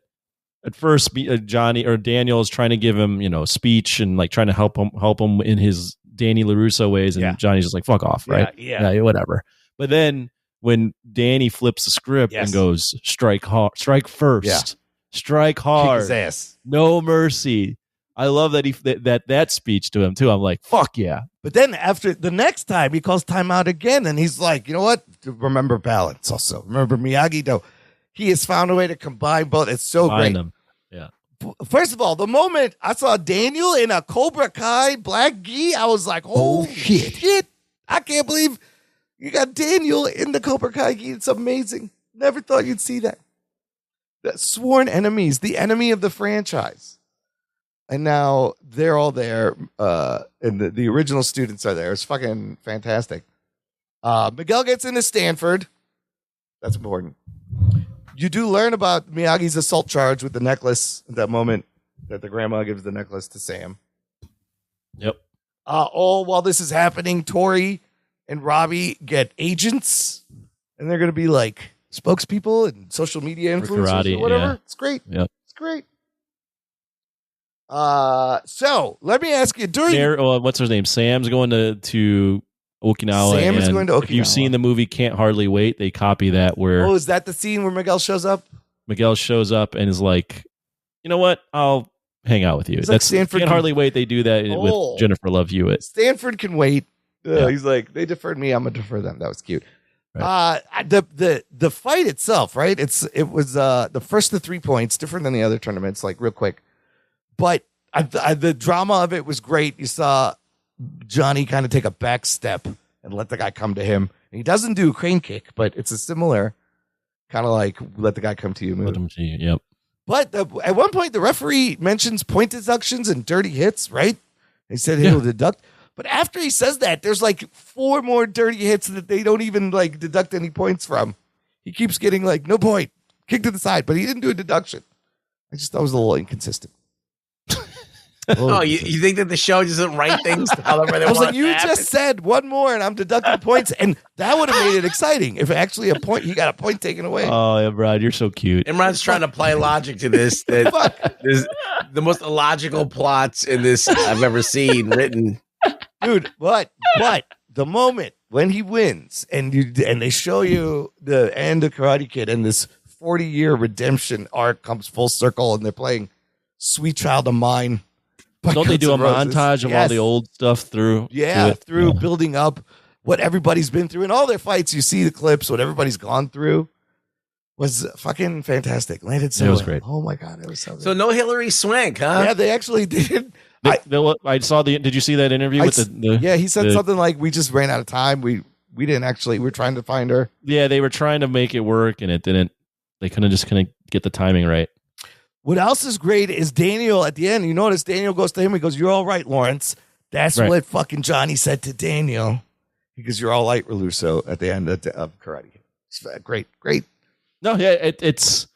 at first Johnny or Daniel is trying to give him, speech and like trying to help him in his Danny LaRusso ways. And Johnny's just like, fuck off. Right. Yeah. Whatever. But then when Danny flips the script and goes, strike hard, strike first, strike hard, kick his ass, no mercy. I love that that speech to him too. I'm like, fuck yeah. But then after the next time he calls timeout again and he's like, you know what? Remember balance also. Remember Miyagi-Do. He has found a way to combine both. It's so great. Them. Yeah. First of all, the moment I saw Daniel in a Cobra Kai black gi, I was like, oh shit. I can't believe you got Daniel in the Cobra Kai gi. It's amazing. Never thought you'd see that. The sworn enemies, the enemy of the franchise. And now they're all there, and the original students are there. It's fucking fantastic. Miguel gets into Stanford. That's important. You do learn about Miyagi's assault charge with the necklace at that moment that the grandma gives the necklace to Sam. Yep. all while this is happening, Tori and Robbie get agents, and they're going to be like spokespeople and social media influencers karate, or whatever. yeah. It's great. Yep. It's great. So let me ask you during What's her name? Sam's going to Okinawa. Sam is and going to If you've Okinawa. seen the movie Can't Hardly Wait, they copy that where is that the scene where Miguel shows up? Miguel shows up and is like, you know what? I'll hang out with you. It's like That's Stanford Can't can- Hardly Wait. They do that Oh. with Jennifer Love Hewitt. Stanford can wait. Yeah. He's like, they deferred me. I'm gonna defer them. That was cute. Right. The fight itself, right? It was the first to 3 points, different than the other tournaments, like real quick. But the drama of it was great. You saw Johnny kind of take a back step and let the guy come to him. And he doesn't do a crane kick, but it's a similar kind of like let the guy come to you move. Let him see you. Yep. But at one point, the referee mentions point deductions and dirty hits, right? He said he'll deduct. But after he says that, there's like 4 more dirty hits that they don't even like deduct any points from. He keeps getting like, no point, kick to the side, but he didn't do a deduction. I just thought it was a little inconsistent. Oh, you think that the show doesn't write things however they I was want like, you just said one more and I'm deducting points. And that would have made it exciting if actually he got a point taken away. Oh, yeah, Brad, you're so cute. Imran's trying to apply logic to this. That there's the most illogical plots in this I've ever seen written. Dude, but the moment when he wins and they show you the end of Karate Kid and this 40-year redemption arc comes full circle and they're playing Sweet Child of Mine. Don't they do a Guns N' Roses. montage of all the old stuff through? Yeah, to through it? building up what everybody's been through in all their fights. You see the clips, what everybody's gone through was fucking fantastic. Landed so It was well. great. Oh my God, it was so good. So no Hillary Swank, huh? Yeah, they actually did. I saw the. Did you see that interview with the? Yeah, he said the- something like, "We just ran out of time. We didn't actually. We're trying to find her." Yeah, they were trying to make it work, and it didn't. They couldn't get the timing right. What else is great is Daniel at the end. You notice Daniel goes to him. He goes, "You're all right, Lawrence." That's Right. what fucking Johnny said to Daniel. Because you're all right, Reluso, at the end of Karate. It's great. No, yeah, it's.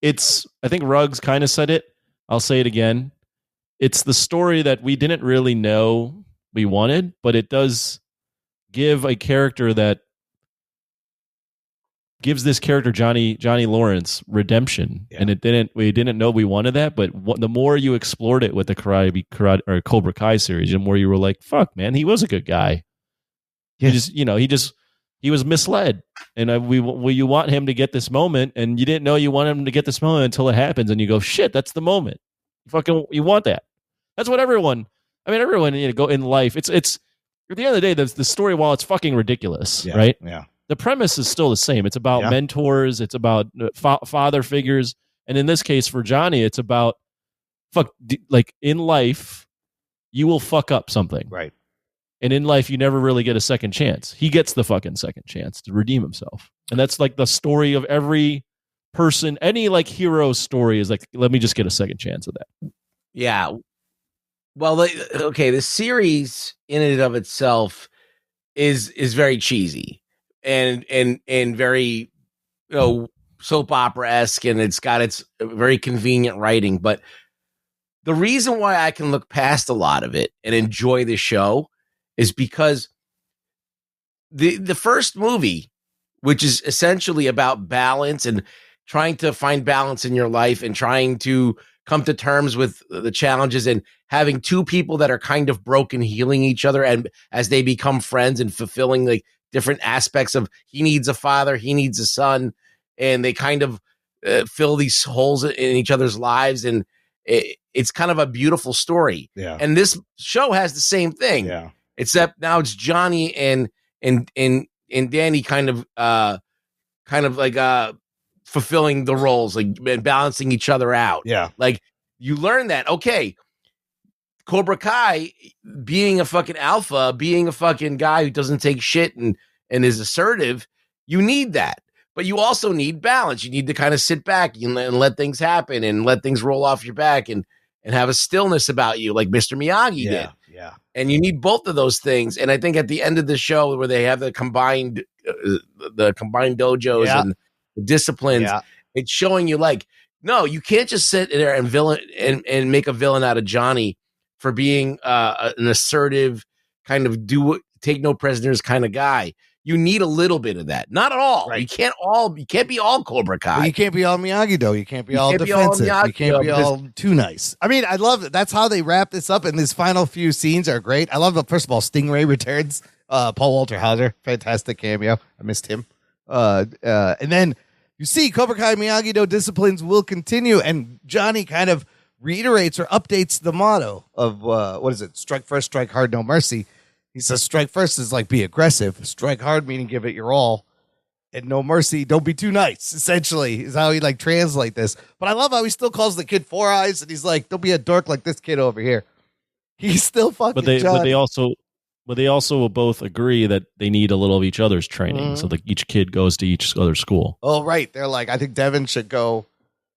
I think Ruggs kind of said it. I'll say it again. It's the story that we didn't really know we wanted, but it does give a character that gives this character Johnny Lawrence redemption, and we didn't know we wanted that. But the more you explored it with the karate or Cobra Kai series, the more you were like, "Fuck, man, he was a good guy." Yeah. He was misled, and you want him to get this moment, and you didn't know you wanted him to get this moment until it happens, and you go, "Shit, that's the moment." You want that. That's what everyone go in life. It's at the end of the day, the story, while it's fucking ridiculous, right? Yeah. The premise is still the same. It's about mentors. It's about father figures. And in this case, for Johnny, it's about like in life, you will fuck up something. Right. And in life, you never really get a second chance. He gets the fucking second chance to redeem himself. And that's like the story of every person. Any like hero story is like, let me just get a second chance of that. Yeah. Well, the series in and of itself is very cheesy and very, soap opera-esque, and it's got its very convenient writing. But the reason why I can look past a lot of it and enjoy the show is because the first movie, which is essentially about balance and trying to find balance in your life and trying to come to terms with the challenges and having two people that are kind of broken healing each other, and as they become friends and fulfilling like different aspects of, he needs a father, he needs a son, and they kind of fill these holes in each other's lives, and it's kind of a beautiful story. Yeah. And this show has the same thing. Yeah. Except now it's Johnny and Danny kind of like fulfilling the roles, like, and balancing each other out. Yeah. Like, you learn that, okay, Cobra Kai, being a fucking alpha, being a fucking guy who doesn't take shit and is assertive, you need that. But you also need balance. You need to kind of sit back and let things happen and let things roll off your back and have a stillness about you, like Mr. Miyagi did. Yeah. And you need both of those things. And I think at the end of the show, where they have the combined dojos and the disciplines, it's showing you like, no, you can't just sit there and make a villain out of Johnny for being an assertive kind of take no prisoners kind of guy. You need a little bit of that. Not at all. Right. You can't be all Cobra Kai. Well, you can't be all Miyagi, though. You can't be all can't be all defensive. You can't Miyagi-Do be because- all too nice. I mean, I love it. That's how they wrap this up, and these final few scenes are great. I love the first of all, Stingray returns. Paul Walter Hauser, fantastic cameo. I missed him. And then you see Cobra Kai Miyagi-Do disciplines will continue, and Johnny kind of reiterates or updates the motto of what is it? Strike first, strike hard, no mercy. He says strike first is like be aggressive. Strike hard meaning give it your all. And no mercy, don't be too nice, essentially, is how he like translate this. But I love how he still calls the kid Four Eyes, and he's like, don't be a dork like this kid over here. He's still fucking But they Johnny. also will both agree that they need a little of each other's training. So like each kid goes to each other school. Oh, right. They're like, I think Devin should go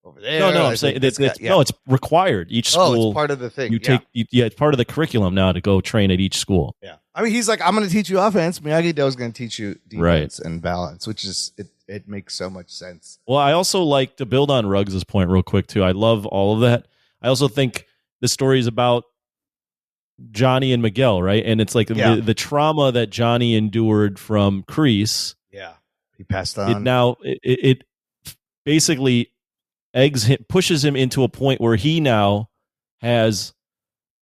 over there. No, I I'm saying think this guy- no, it's required. Each Oh, school, it's part of the thing. you take, it's part of the curriculum now to go train at each school. Yeah. I mean, he's like, I'm going to teach you offense. Miyagi-Do is going to teach you defense and balance, which is, it makes so much sense. Well, I also like to build on Ruggs' point real quick too. I love all of that. I also think the story is about Johnny and Miguel, right? And it's like the trauma that Johnny endured from Kreese. Yeah. He passed on. It basically pushes him into a point where he now has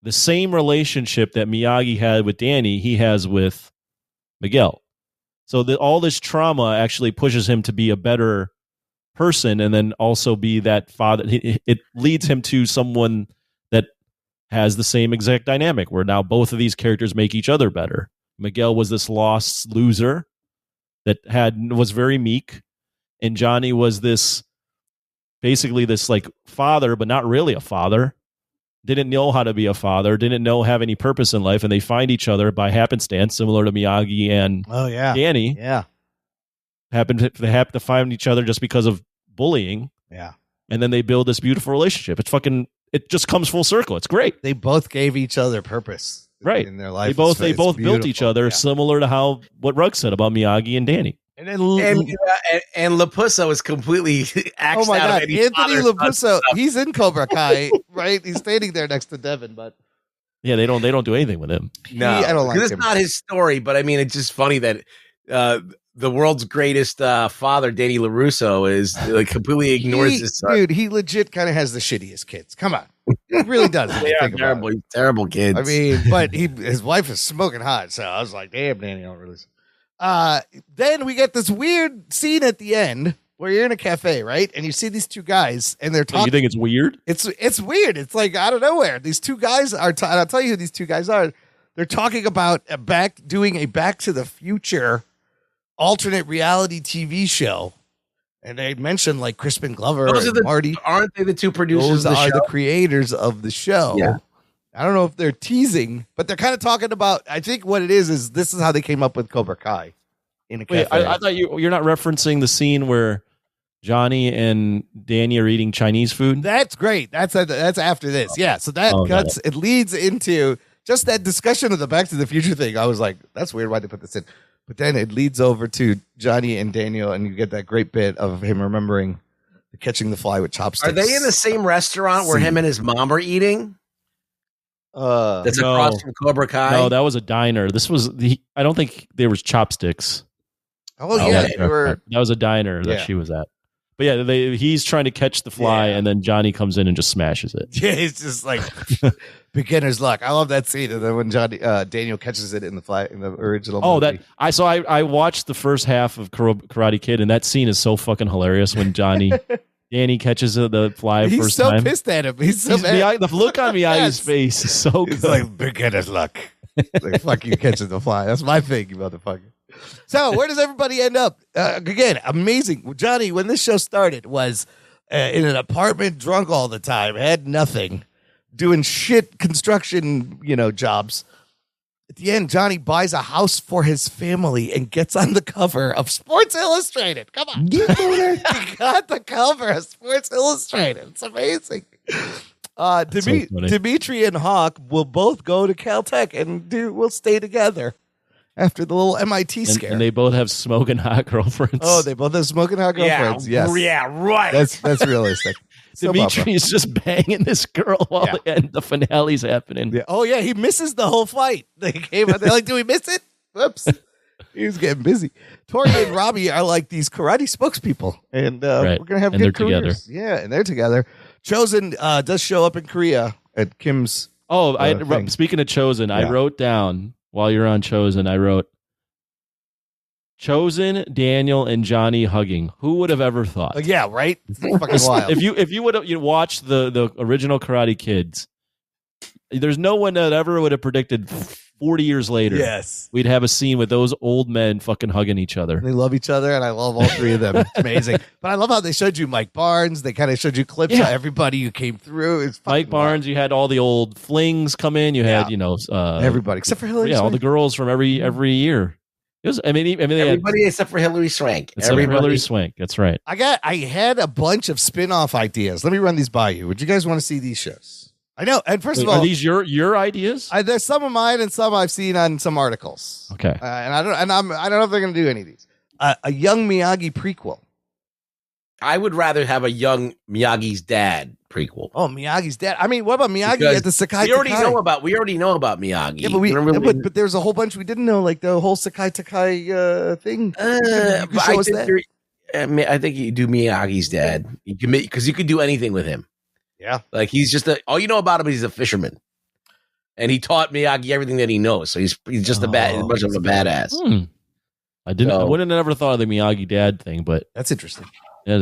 the same relationship that Miyagi had with Danny, he has with Miguel. So all this trauma actually pushes him to be a better person, and then also be that father. It leads him to someone that has the same exact dynamic, where now both of these characters make each other better. Miguel was this lost loser that was very meek, and Johnny was basically this like father, but not really a father. Didn't know how to be a father, didn't have any purpose in life, and they find each other by happenstance, similar to Miyagi and Danny. Yeah. They happen to find each other just because of bullying. Yeah. And then they build this beautiful relationship. It just comes full circle. It's great. They both gave each other purpose in their life. They both built each other, similar to what Rugg said about Miyagi and Danny. And then and Lapusso is completely axed oh my out God, of any Anthony father-son Lapusso, stuff. he's in Cobra Kai, right? He's standing there next to Devin, but yeah, they don't do anything with him. No, I don't like because him. it's not his story. But I mean, it's just funny that the world's greatest father, Danny LaRusso, is like completely ignores his son. Dude, he legit kind of has the shittiest kids. Come on, he really does. if you They are think about it. terrible kids. I mean, but his wife is smoking hot, so I was like, damn, Danny, I don't really. Then we get this weird scene at the end where you're in a cafe, right? And you see these two guys, and they're talking. You think it's weird? It's weird. It's like out of nowhere. These two guys are. And I'll tell you who these two guys are. They're talking about doing a Back to the Future alternate reality TV show, and they mentioned like Crispin Glover and Marty. Aren't they the two producers? Those of the are show? the creators of the show. Yeah. I don't know if they're teasing, but they're kind of talking about. I think what it is this is how they came up with Cobra Kai in a cafe. Wait, I thought you're not referencing the scene where Johnny and Danny are eating Chinese food. That's great. That's after this. Yeah. So that cuts. It leads into just that discussion of the Back to the Future thing. I was like, that's weird. Why they put this in? But then it leads over to Johnny and Daniel, and you get that great bit of him remembering catching the fly with chopsticks. Are they in the same restaurant where him and his mom are eating? That's across from Cobra Kai. No, that was a diner. This was I don't think there was chopsticks. Oh yeah, that was a diner that she was at. But yeah, he's trying to catch the fly, and then Johnny comes in and just smashes it. Yeah, it's just like beginner's luck. I love that scene, and then when Daniel catches it in the original. movie. I watched the first half of Karate Kid, and that scene is so fucking hilarious when Danny catches the fly He's first so time. pissed at him. He's so mad. The look on Miyagi's face is so good. It's like beginner's luck. Like, fuck you catching the fly. That's my thing, you motherfucker. So where does everybody end up? Again, amazing. Johnny, when this show started, was in an apartment, drunk all the time, had nothing, doing shit construction, jobs. At the end, Johnny buys a house for his family and gets on the cover of Sports Illustrated. Come on. He got the cover of Sports Illustrated. It's amazing. Dimitri and Hawk will both go to Caltech and we'll stay together after the little MIT scare. And they both have smoking hot girlfriends. Oh, they both have smoking hot girlfriends. Yes. Yeah, right. That's realistic. Soap Dimitri is just banging this girl while the finale's happening. Yeah. Oh yeah, he misses the whole fight. They came out. They're like, "Do we miss it?" Whoops. He was getting busy. Tori and Robbie are like these karate spokespeople, and we're gonna have And good they're careers. Yeah, and they're together. Chosen does show up in Korea at Kim's. Oh, thing. Speaking of Chosen, I wrote down while you're on Chosen. I wrote Chosen, Daniel, and Johnny hugging. Who would have ever thought? Yeah, right. It's fucking wild. If you would have watched the original Karate Kids, there's no one that ever would have predicted 40 years later. Yes, we'd have a scene with those old men fucking hugging each other. They love each other, and I love all three of them. It's amazing. But I love how they showed you Mike Barnes. They kind of showed you clips of everybody who came through. It's Mike Barnes. You had all the old flings come in. You had everybody except for Hillary. Yeah, all the girls from every year. It was, I mean, everybody except for Hillary Swank. Hillary Swank. That's right. I had a bunch of spin-off ideas. Let me run these by you. Would you guys want to see these shows? I know. And first of all, are these your ideas? There's some of mine and some I've seen on some articles. Okay. And I don't know if they're going to do any of these. A young Miyagi prequel. I would rather have a young Miyagi's dad prequel. Oh, Miyagi's dad. I mean, what about Miyagi Because at the Sakai? We already know about Miyagi. Yeah, but there's a whole bunch we didn't know, like the whole Sakai Takai thing. But I think you do Miyagi's dad. You can because you could do anything with him. Yeah, like he's just all you know about him is he's a fisherman, and he taught Miyagi everything that he knows. So he's just much of a badass. I wouldn't have never thought of the Miyagi dad thing, but that's interesting. Yeah,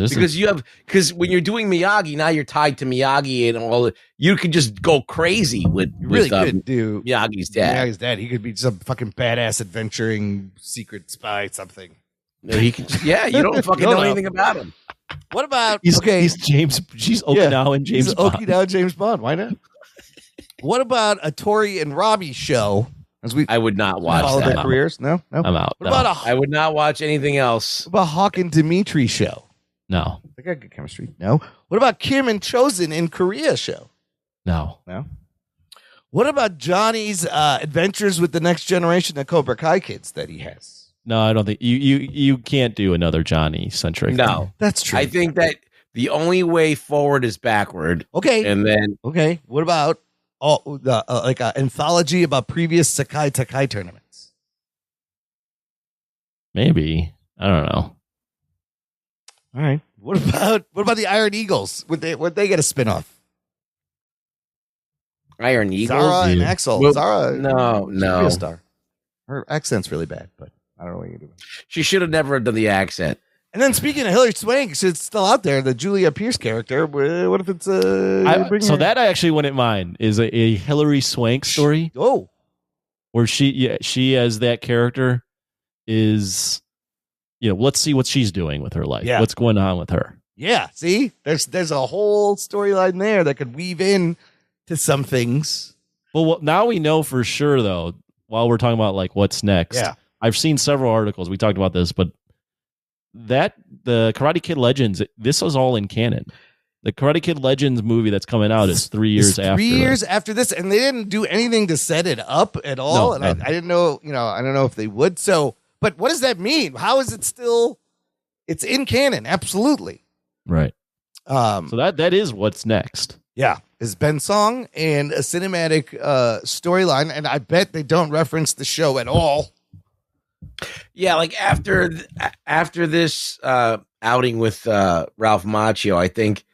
because when you're doing Miyagi, now you're tied to Miyagi and all. You could just go crazy with could do Miyagi's dad. Miyagi's dad. He could be some fucking badass adventuring secret spy something. No, he can. Yeah, you don't fucking know anything about him. What about he's James? She's Okinawan James he's Bond. Okinawa James Bond. Why not? What about a Tori and Robbie show? I would not watch follow that. their careers. No, I'm out. What about I would not watch anything else. What about Hawk and Dimitri show? No. They got good chemistry. No. What about Kim and Chosen in Korea show? No. What about Johnny's adventures with the next generation of Cobra Kai kids that he has? No, I don't think you can't do another Johnny centric. No, that's true. I think that the only way forward is backward. Okay, and then what about like an anthology about previous Sakai Takai tournaments? Maybe, I don't know. All right. What about the Iron Eagles? Would they get a spinoff? Iron Eagles, Zara and Axel. Well, Zara, no. Be a star. Her accent's really bad, but I don't know what you do. She should have never done the accent. And then speaking of Hillary Swank, it's still out there. The Julia Pierce character. What if it's that I actually wouldn't mind is a Hillary Swank story. Oh, where she as that character is. Let's see what she's doing with her life. Yeah. What's going on with her? Yeah. See, there's a whole storyline there that could weave in to some things. Well, now we know for sure, though, while we're talking about like what's next. Yeah. I've seen several articles. We talked about this, but the Karate Kid Legends, this was all in canon. The Karate Kid Legends movie that's coming out is 3 years after. 3 years after this, and they didn't do anything to set it up at all. No, and I didn't know, I don't know if they would. So, but what does that mean? How is it still? It's in canon, absolutely. Right. So that is what's next. Yeah, is Ben Song and a cinematic storyline, and I bet they don't reference the show at all. Yeah, like after this outing with Ralph Macchio, I think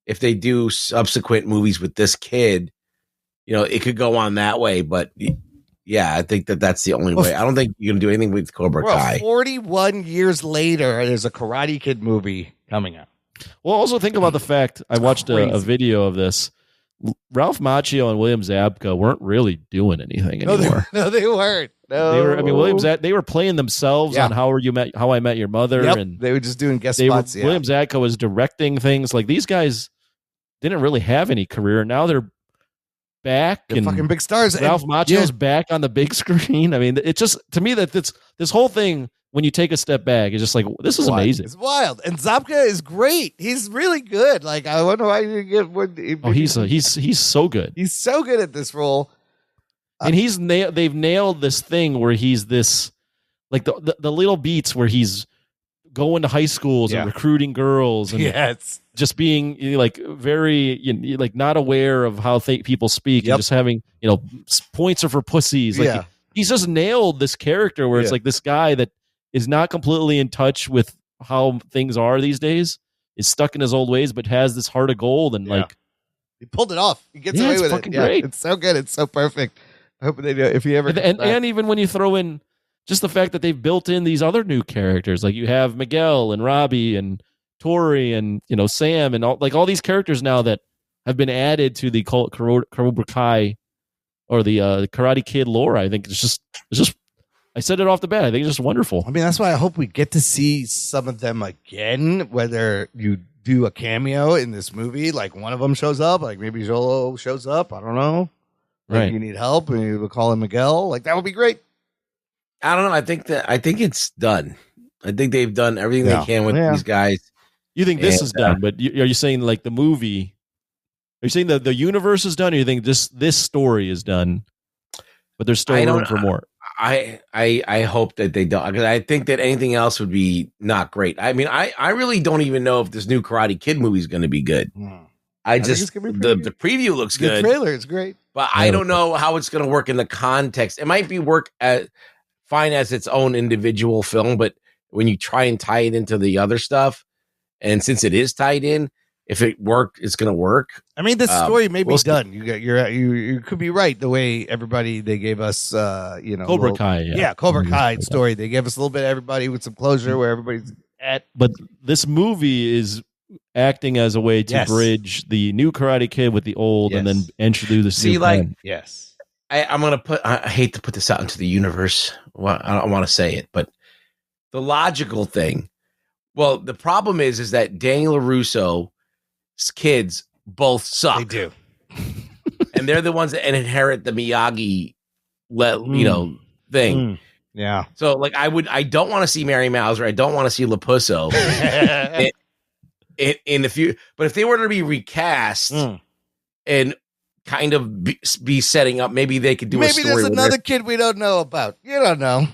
if they do subsequent movies with this kid, it could go on that way. But yeah, I think that's the only way. I don't think you're gonna do anything with Cobra Kai. 41 years later, there's a Karate Kid movie coming out. Well, also think about the fact I watched a video of this. Ralph Macchio and William Zabka weren't really doing anything anymore. No, they weren't. No, they were. I mean, they were playing themselves on How I Met Your Mother, and they were just doing guest spots. William Zabka was directing things. Like these guys didn't really have any career. Now they're back. They're fucking big stars. Ralph Macchio's back on the big screen. I mean, it just to me that this whole thing. When you take a step back, it's just like, this is amazing. It's wild. And Zabka is great. He's really good. Like, I wonder why you get what. He's so good. He's so good at this role. And they've nailed this thing where he's this, like the little beats where he's going to high schools and recruiting girls and Yes. just being like very like not aware of how people speak and just having points are for pussies. Like he's just nailed this character where it's like this guy that is not completely in touch with how things are these days, is stuck in his old ways, but has this heart of gold and like he pulled it off. He gets away with it. Great. It's so good. It's so perfect. I hope they do. If you ever and even when you throw in just the fact that they've built in these other new characters, like you have Miguel and Robbie and Tori and Sam and all these characters now that have been added to the Cobra Kai or the Karate Kid lore. I think it's just I said it off the bat. I think it's just wonderful. I mean, that's why I hope we get to see some of them again, whether you do a cameo in this movie, like one of them shows up, like maybe Jolo shows up. I don't know. Like Right. you need help and you would call him Miguel. Like that would be great. I don't know. I think it's done. I think they've done everything they can with these guys. You think this is done, but are you saying like the movie? Are you saying the universe is done, or you think this story is done, but there's still room for more? I hope that they don't, because I think that anything else would be not great. I mean, I really don't even know if this new Karate Kid movie is going to be good. I just the preview looks good. The trailer is great, but I don't know how it's going to work in the context. It might be fine as its own individual film, but when you try and tie it into the other stuff, and since it is tied in, if it worked, it's going to work. I mean, this story may be done. You could be right. The way everybody they gave us, Cobra Kai, Cobra Kai story. They gave us a little bit of everybody with some closure where everybody's at. But this movie is acting as a way to bridge the new Karate Kid with the old, and then introduce the new plan. Yes. I'm gonna I hate to put this out into the universe. Well, I don't want to say it, but the logical thing. Well, the problem is that Daniel LaRusso's kids both suck. They do, and they're the ones that inherit the Miyagi, thing. Yeah. So, like, I don't want to see Mary Mauser. I don't want to see Lapusso in the future. But if they were to be recast and kind of be setting up, maybe they could do a story. Maybe there's another kid we don't know about. You don't know.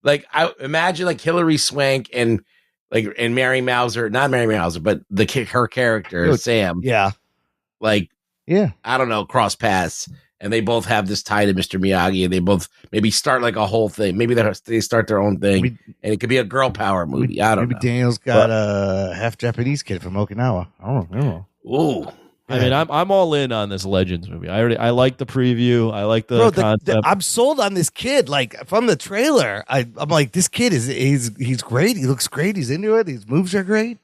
Like I imagine like Hilary Swank and Mary Mauser, not Mary Mauser, but her character Sam. Yeah. Like, I don't know, cross paths, and they both have this tie to Mr. Miyagi, and they both maybe start like a whole thing. Maybe they start their own thing, and it could be a girl power movie. I don't know. Maybe Daniel's got a half Japanese kid from Okinawa. I don't know. Ooh. I mean, I'm all in on this Legends movie. I like the preview. I like the concept. I'm sold on this kid. Like from the trailer, I'm like, this kid he's great. He looks great. He's into it. His moves are great.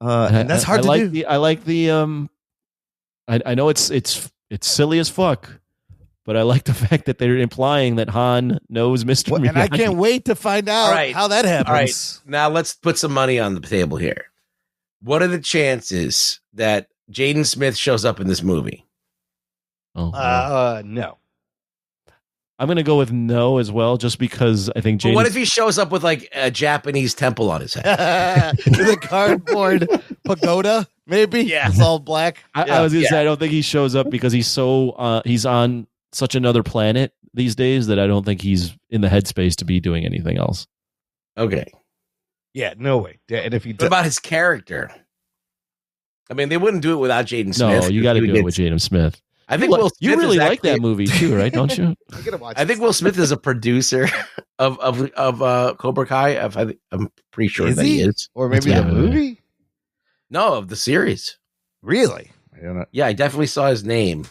And that's hard to do. I like the I know it's silly as fuck, but I like the fact that they're implying that Han knows Mr. Miyagi. And I can't wait to find out how that happens. All right, now let's put some money on the table here. What are the chances that Jaden Smith shows up in this movie? No. I'm going to go with no as well, just because I think Jaden. What if he shows up with like a Japanese temple on his head? With a cardboard pagoda, maybe? Yeah. It's all black. I was going to say, I don't think he shows up because he's he's on such another planet these days that I don't think he's in the headspace to be doing anything else. Okay. Yeah, no way. And if what about his character? I mean, they wouldn't do it without Jaden Smith. No, you got to do it with Jaden Smith. I think Will Smith you really like that movie too, right? Don't you? I think Will Smith is a producer of Cobra Kai. I'm pretty sure that he is. Or maybe the movie? No, of the series. Really? I don't know. Yeah, I definitely saw his name.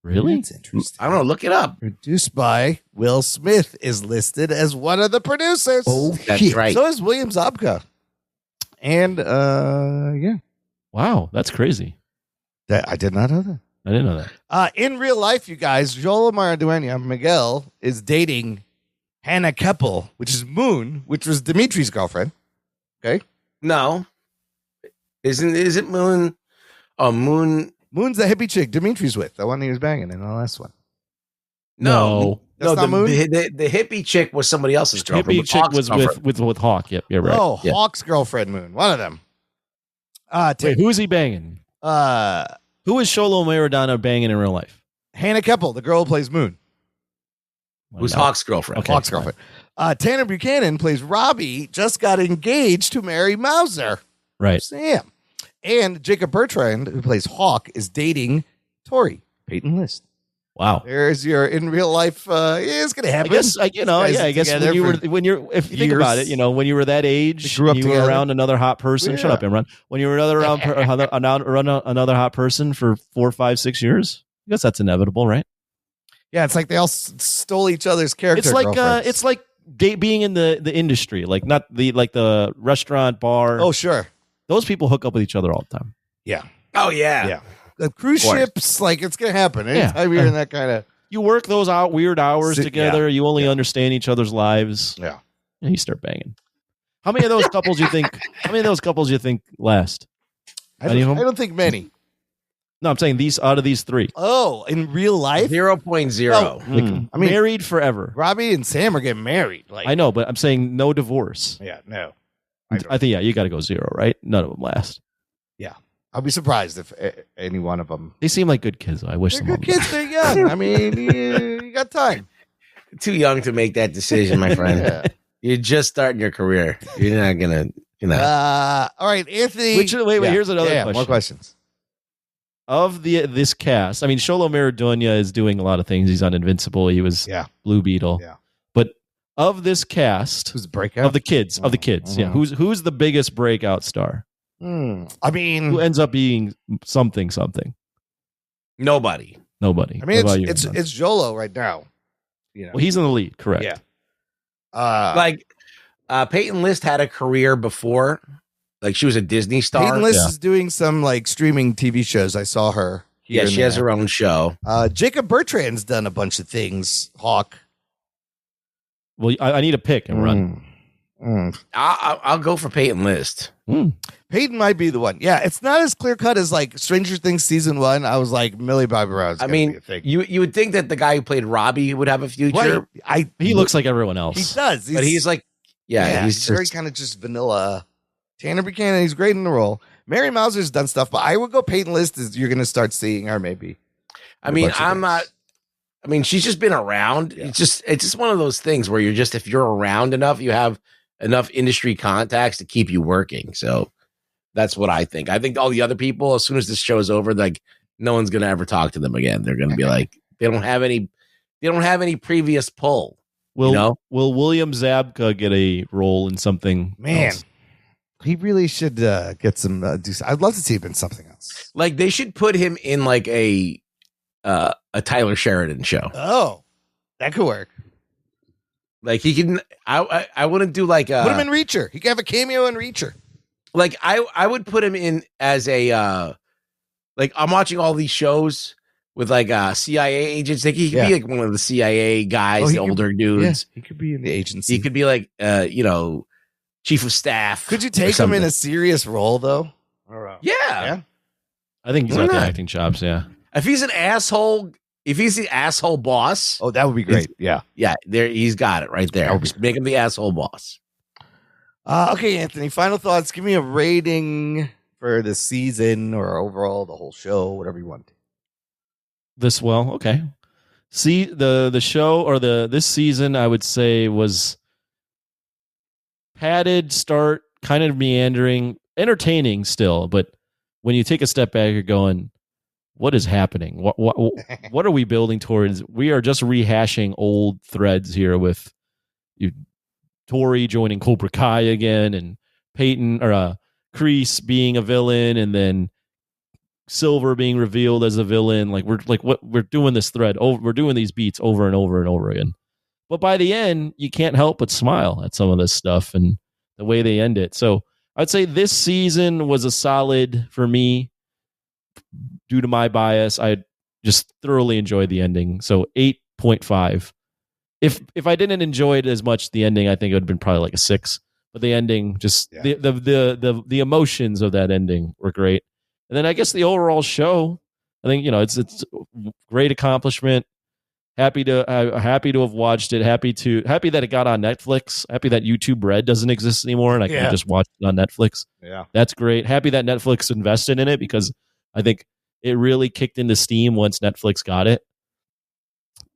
Really? That's interesting. I don't know. Look it up. Produced by Will Smith is listed as one of the producers. Oh, that's right. So is William Zabka. And Wow, that's crazy. I did not know that. I didn't know that. In real life, you guys, Joel Maraduena, Miguel, is dating Hannah Keppel, which is Moon, which was Dimitri's girlfriend. Okay? No. Is it Moon? Oh, Moon. Moon's the hippie chick Dimitri's with, the one he was banging in the last one. No. That's not Moon? The hippie chick was somebody else's girlfriend. Hippie chick was with Hawk. Yep, you're right. Oh, Hawk's girlfriend, Moon. One of them. Wait, who is he banging? Who is Sholo Maradona banging in real life? Hannah Keppel, the girl who plays Moon. Who's Hawk's girlfriend? Okay. Hawk's girlfriend. Tanner Buchanan plays Robbie, just got engaged to Mary Mauser. Right. Sam. And Jacob Bertrand, who plays Hawk, is dating Tori Peyton List. Wow. There's your in real life. It's gonna happen. I guess when you think about it, when you were that age, grew up you were together. around another hot person. Yeah. Shut up, Imran. When you were around another hot person for 4, 5, 6 years, I guess that's inevitable, right? Yeah, it's like they all stole each other's character. It's like being in the industry, like not the restaurant bar. Oh, sure. Those people hook up with each other all the time. Yeah. Oh yeah. Yeah. The cruise Of course. ships, like it's gonna happen. Anytime you're in that kind of You work those weird hours Yeah. together. You only understand each other's lives. Yeah. And you start banging. How many of those couples you think? How many of those couples you think last? Any of them? I don't think many. No, I'm saying out of these 3. Oh, in real life, 0.0. Oh, Like, I mean- married forever. Robbie and Sam are getting married. Like, I know, but I'm saying no divorce. yeah, no. I think you got to go 0, right? None of them last. I'll be surprised if any one of them. They seem like good kids. Though. I wish They're them all good the kids. They're young. I mean, you got time. Too young to make that decision, my friend. Yeah. You're just starting your career. You're not gonna, All right, Anthony. Wait, Yeah. here's another Yeah, question. more questions. Of this cast, I mean, Xolo Maridueña is doing a lot of things. He's on Invincible. He was Yeah. Blue Beetle. Yeah. But of this cast, Who's the breakout? of the kids, yeah, Mhm. who's the biggest breakout star? I mean, Who ends up being something? nobody. Nobody. I mean, What about you, it's Imran? Jolo right now. You know. Well, he's in the lead, correct? Yeah. Peyton List had a career before. Like she was a Disney star. Peyton List Yeah. is doing some like streaming TV shows. I saw her. Yeah, here and she has there. her own show. Jacob Bertrand's done a bunch of things. Hawk. Well, I need a pick and run. I'll go for Peyton List. Peyton might be the one. Yeah, it's not as clear cut as like Stranger Things season 1. I was like Millie Bobby Brown's. I mean, you would think that the guy who played Robbie would have a future, He looks like everyone he else. does, but he's like, he's he's very just, kind of just vanilla. Tanner Buchanan, he's great in the role. Mary Mauser's done stuff, but I would go Peyton List. You're going to start seeing her maybe. I mean, bunch of I'm things. not. I mean, she's just been around. Yeah. It's just one of those things where if you're around enough, you have enough industry contacts to keep you working. So that's what I think. I think all the other people, as soon as this show is over, like no one's gonna ever talk to them again. They're gonna be like, they don't have any previous pull. Will William Zabka get a role in something? Man, else? he really should get some. I'd love to see him in something else. Like they should put him in like a Tyler Sheridan show. Oh, that could work. Like he can. I wouldn't do like Put him in Reacher. He could have a cameo in Reacher. like I would put him in as a like I'm watching all these shows with like CIA agents. Like he could be like one of the CIA guys, the older dudes. He could be in the agency. He could be like chief of staff. Could you take him in a serious role though? Yeah. I think he's Why got the not? acting chops. Yeah. If he's an asshole, if he's the asshole boss, Oh, that would be great. Yeah. there he's got it right there. Just make him the asshole boss. Okay, Anthony. Final thoughts. Give me a rating for the season or overall the whole show, whatever you want. Okay. See the show or this season, I would say was padded start, kind of meandering, entertaining still, but when you take a step back, you're going, what is happening? What are we building towards? We are just rehashing old threads here with Tori joining Cobra Kai again, and Peyton or Kreese being a villain, and then Silver being revealed as a villain. We're doing this thread over. We're doing these beats over and over and over again. But by the end, you can't help but smile at some of this stuff and the way they end it. So I'd say this season was a solid for me. Due to my bias, I just thoroughly enjoyed the ending. So 8.5. If I didn't enjoy it as much, the ending, I think it would have been probably like a 6. But the ending, just the emotions of that ending were great. And then I guess the overall show, I think it's great accomplishment. Happy to have watched it. Happy that it got on Netflix. Happy that YouTube Red doesn't exist anymore, and I can just watch it on Netflix. Yeah, that's great. Happy that Netflix invested in it because I think it really kicked into steam once Netflix got it.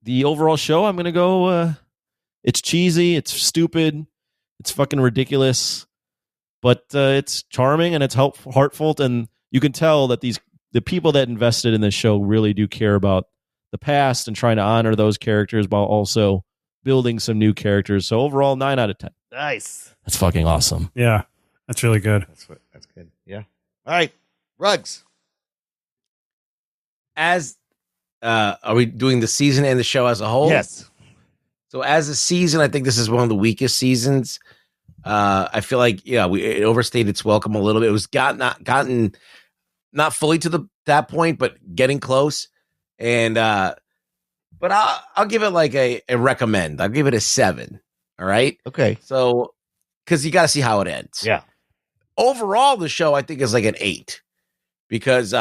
the overall show, I'm gonna go. It's cheesy, it's stupid, it's fucking ridiculous, but it's charming and it's heartfelt, and you can tell that the people that invested in this show really do care about the past and trying to honor those characters while also building some new characters. So overall, 9 out of 10. Nice. That's fucking awesome. Yeah, that's really good. That's good. Yeah. All right. Rugs. As are we doing the season and the show as a whole? Yes. So as a season, I think this is one of the weakest seasons. I feel like it overstayed its welcome a little bit. It was gotten not fully to that point, but getting close. And but I'll give it like a recommend. I'll give it a 7. All right. Okay. So because you got to see how it ends. Yeah. Overall, the show I think is like an 8 because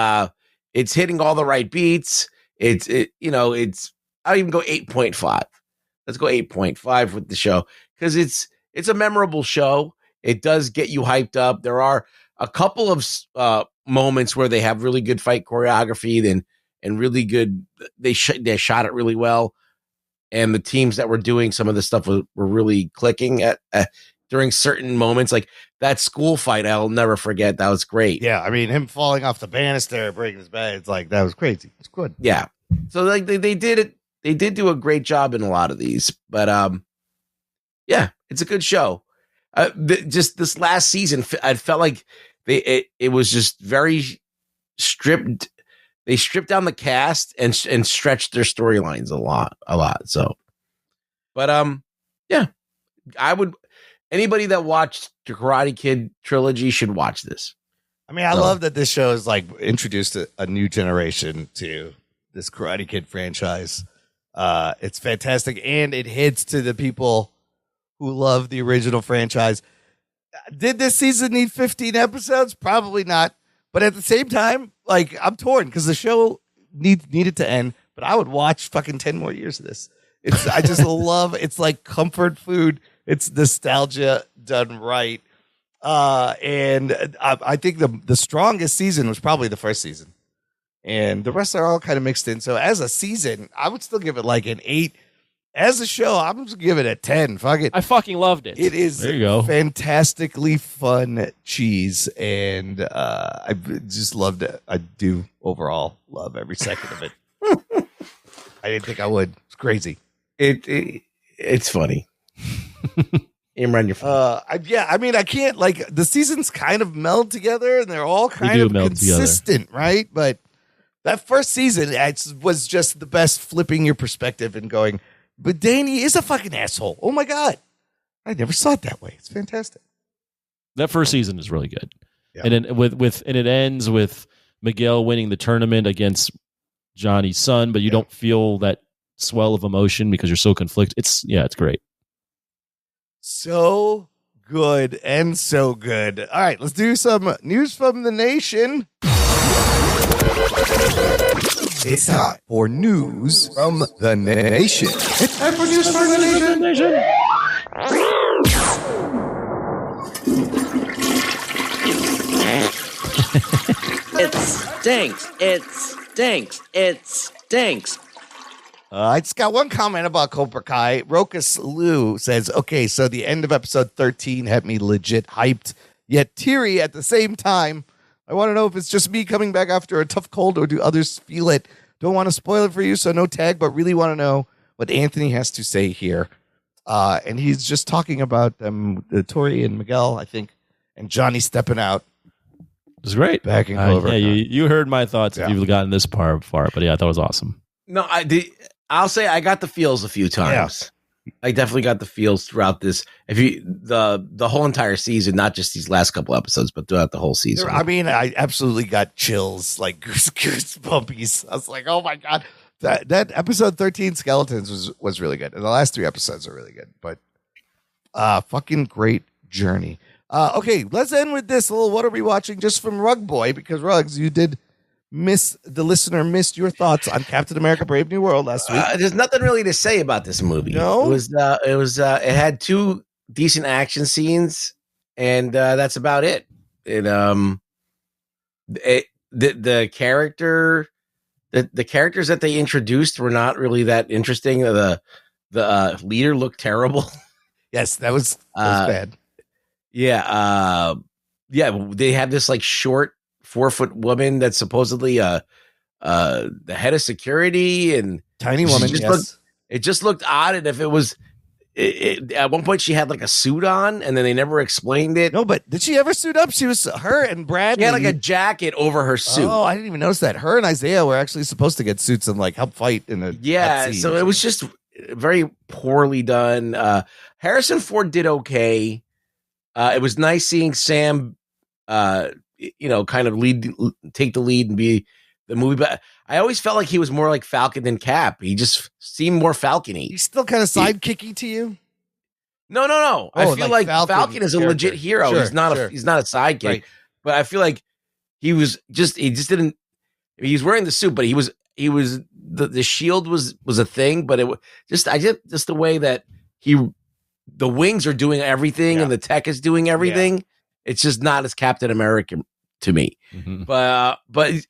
it's hitting all the right beats. It's I'll even go 8.5. Let's go 8.5 with the show because it's a memorable show. It does get you hyped up. There are a couple of moments where they have really good fight choreography and really good. They shot it really well, and the teams that were doing some of the stuff were really clicking at during certain moments, like that school fight. I'll never forget. That was great. Yeah, I mean, him falling off the banister, breaking his back, it's like, that was crazy. It's good. Yeah. So like they did it. They did do a great job in a lot of these, but yeah, it's a good show. Just this last season, I felt like it was just very stripped. They stripped down the cast and stretched their storylines a lot. So, but yeah, I would. Anybody that watched the Karate Kid trilogy should watch this. I mean, I love that this show is like introduced a new generation to this Karate Kid franchise. It's fantastic, and it hits to the people who love the original franchise. Did this season need 15 episodes? Probably not. But at the same time, like, I'm torn because the show needed to end, but I would watch fucking 10 more years of this. I just love, it's like comfort food. It's nostalgia done right. And I think the strongest season was probably the first season. And the rest are all kind of mixed in. So as a season, I would still give it like an 8. As a show, I'm just give it a 10. Fuck it. I fucking loved it. It is there you go. Fantastically fun cheese. And I just loved it. I do overall love every second of it. I didn't think I would. It's crazy. It's funny. Imran, you're funny. I mean, I can't, like, the seasons kind of meld together and they're all kind of consistent, right? But that first season was just the best, flipping your perspective and going, but Danny is a fucking asshole. Oh my God. I never saw it that way. It's fantastic. That first season is really good. Yeah. And then and it ends with Miguel winning the tournament against Johnny's son, but you don't feel that swell of emotion because you're so conflicted. It's great. So good and so good. All right, let's do some news from the nation. It's time for news from the nation. It's time for news from the nation. It stinks. It stinks. It stinks. I just got one comment about Cobra Kai. Rokas Liu says, okay, so the end of episode 13 had me legit hyped, yet teary at the same time. I want to know if it's just me coming back after a tough cold or do others feel it? Don't want to spoil it for you, so no tag, but really want to know what Anthony has to say here. And he's just talking about Tori and Miguel, I think, and Johnny stepping out. It was great. Back in Cobra Kai. You heard my thoughts if you've gotten this far, but yeah, I thought it was awesome. No, I'll say I got the feels a few times. Yeah. I definitely got the feels throughout this. If you the whole entire season, not just these last couple episodes, but throughout the whole season. I mean, I absolutely got chills, like goosebumpies. I was like, oh my God. That episode 13 Skeletons was really good. And the last 3 episodes are really good. But fucking great journey. Okay, let's end with this little what are we watching just from Rug Boy, because Rugs, you did missed your thoughts on Captain America: Brave New World last week. There's nothing really to say about this movie. No, it had 2 decent action scenes, and that's about it. The character the characters that they introduced were not really that interesting. The leader looked terrible. Yes, that was bad. Yeah, they have this like short 4-foot woman that's supposedly the head of security, and Tiny woman. it just looked odd. And if it was at one point she had like a suit on, and then they never explained it. No, but did she ever suit up? She was her and Bradley. She had like a jacket over her suit. Oh, I didn't even notice that. Her and Isaiah were actually supposed to get suits and like help fight in a So it was just very poorly done. Harrison Ford did okay. It was nice seeing Sam, kind of take the lead and be the movie. But I always felt like he was more like Falcon than Cap. He just seemed more Falcon-y. He's still kind of sidekicky to you. No. Oh, I feel like Falcon is a legit hero. Sure, he's not a sidekick. Right. But I feel like he just didn't. He's wearing the suit, but he was the shield was a thing. But it was just the way that the wings are doing everything and the tech is doing everything. Yeah. It's just not as Captain America to me. Mm-hmm. But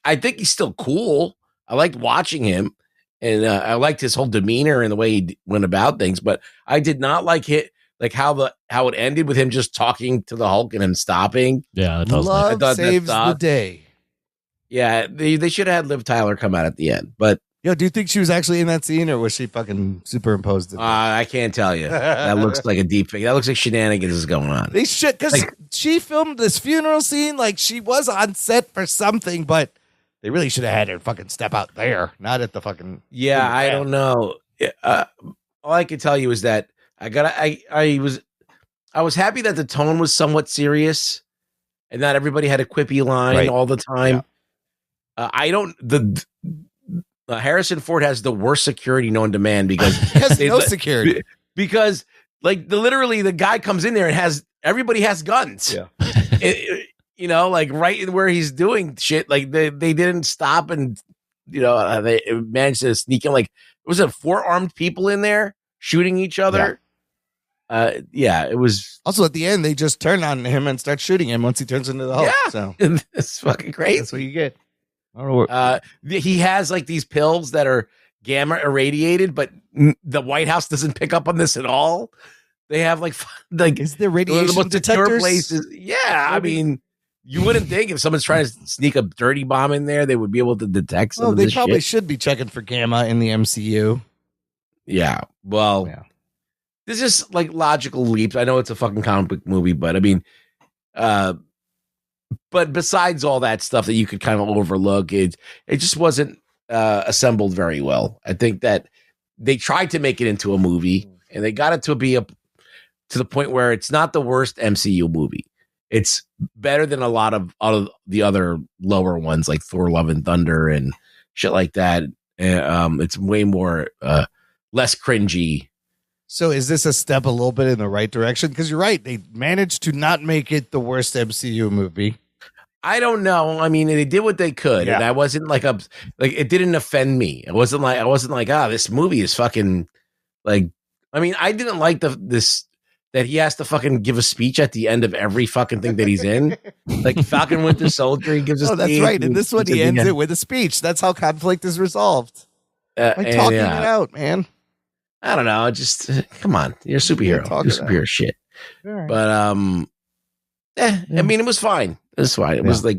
I think he's still cool. I liked watching him, and I liked his whole demeanor and the way he went about things. But I did not like it, like how it ended with him just talking to the Hulk and him stopping. Yeah, love saves the day. Yeah, they should have had Liv Tyler come out at the end, but. Yo, do you think she was actually in that scene, or was she fucking superimposed? I can't tell you. That looks like a deep fake. That looks like shenanigans is going on. They should, because she filmed this funeral scene like she was on set for something, but they really should have had her fucking step out there, not at the fucking. Yeah, I don't know. All I can tell you is that I was happy that the tone was somewhat serious, and not everybody had a quippy line all the time. Yeah. Harrison Ford has the worst security known to man because he has no security. Because literally the guy comes in there and everybody has guns. Yeah. Like right where he's doing shit. Like they didn't stop and they managed to sneak in. Like was it 4 armed people in there shooting each other? Yeah. It was also at the end they just turn on him and start shooting him once he turns into the Hulk. Yeah, so it's fucking crazy. That's what you get. I don't know what. He has like these pills that are gamma irradiated, but the White House doesn't pick up on this at all. They have like is there radiation detectors? Places. Yeah, I mean, you wouldn't think if someone's trying to sneak a dirty bomb in there, they would be able to detect some of this they probably shit. should be checking for gamma in the MCU. Yeah, well, this is like logical leaps. I know it's a fucking comic book movie, but I mean, but besides all that stuff that you could kind of overlook, it just wasn't assembled very well. I think that they tried to make it into a movie, and they got it to be to the point where it's not the worst MCU movie. It's better than a lot of the other lower ones like Thor: Love and Thunder and shit like that. It's way more less cringy. So is this a step a little bit in the right direction? Because you're right. They managed to not make it the worst MCU movie. I don't know. I mean, they did what they could. And I wasn't like it didn't offend me. I wasn't like, this movie is fucking like, I mean, I didn't like this that he has to fucking give a speech at the end of every fucking thing that he's in. Like Falcon Winter Soldier, he gives a speech. Oh, that's right. And this one, he ends it with a speech. That's how conflict is resolved. By talking it out, man. I don't know. Just come on. You're a superhero. You're superhero shit. Right. But I mean, it was fine. It was fine. It was like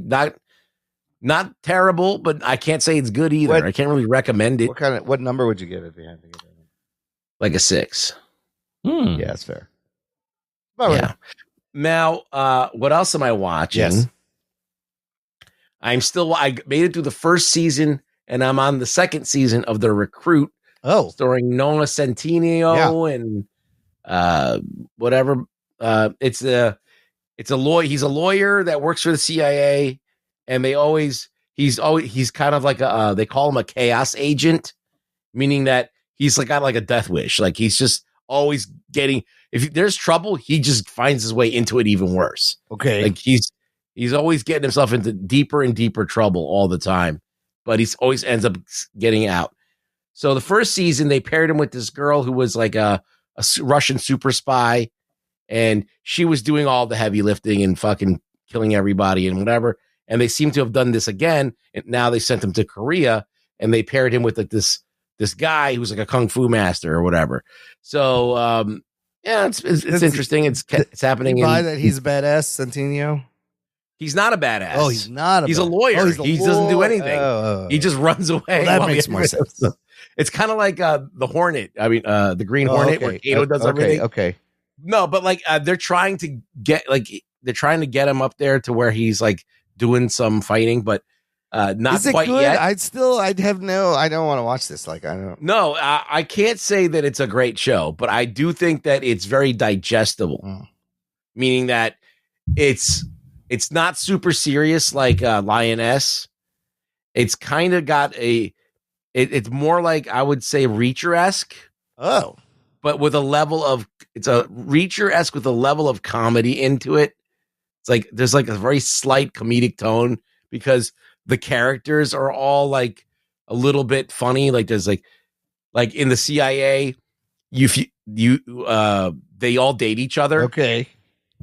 not terrible, but I can't say it's good either. I can't really recommend it. What number would you give if you had to give it? Like a 6. Yeah, that's fair. Right. Now, what else am I watching? Yes. I made it through the first season, and I'm on the second season of The Recruit. Oh, starring Noah Centineo and whatever. It's a lawyer. He's a lawyer that works for the CIA, and he's kind of like they call him a chaos agent, meaning that he's like got like a death wish. Like he's just always if there's trouble, he just finds his way into it even worse. Okay, like he's always getting himself into deeper and deeper trouble all the time, but he's always ends up getting out. So the first season, they paired him with this girl who was like a Russian super spy, and she was doing all the heavy lifting and fucking killing everybody and whatever. And they seem to have done this again, and now they sent him to Korea, and they paired him with like this guy who's like a kung fu master or whatever. So yeah, it's interesting. It's happening. You buy that he's a badass, Centineo? He's not a badass. Oh, he's not. He's a lawyer. Oh, He doesn't do anything. He just runs away. Well, that makes more sense. It's kind of like the Hornet. I mean, the Green Hornet, where Kato does everything. Okay. No, but like they're trying to get him up there to where he's like doing some fighting, but not Is it quite good? yet. I don't want to watch this. Like, I don't. No, I can't say that it's a great show, but I do think that it's very digestible, meaning that it's not super serious like Lioness. It's kind of got it's more like, I would say, Reacher-esque. Oh, but with a level of, it's a Reacher-esque with a level of comedy into it. It's like there's like a very slight comedic tone because the characters are all like a little bit funny. Like there's like in the CIA, they all date each other. okay.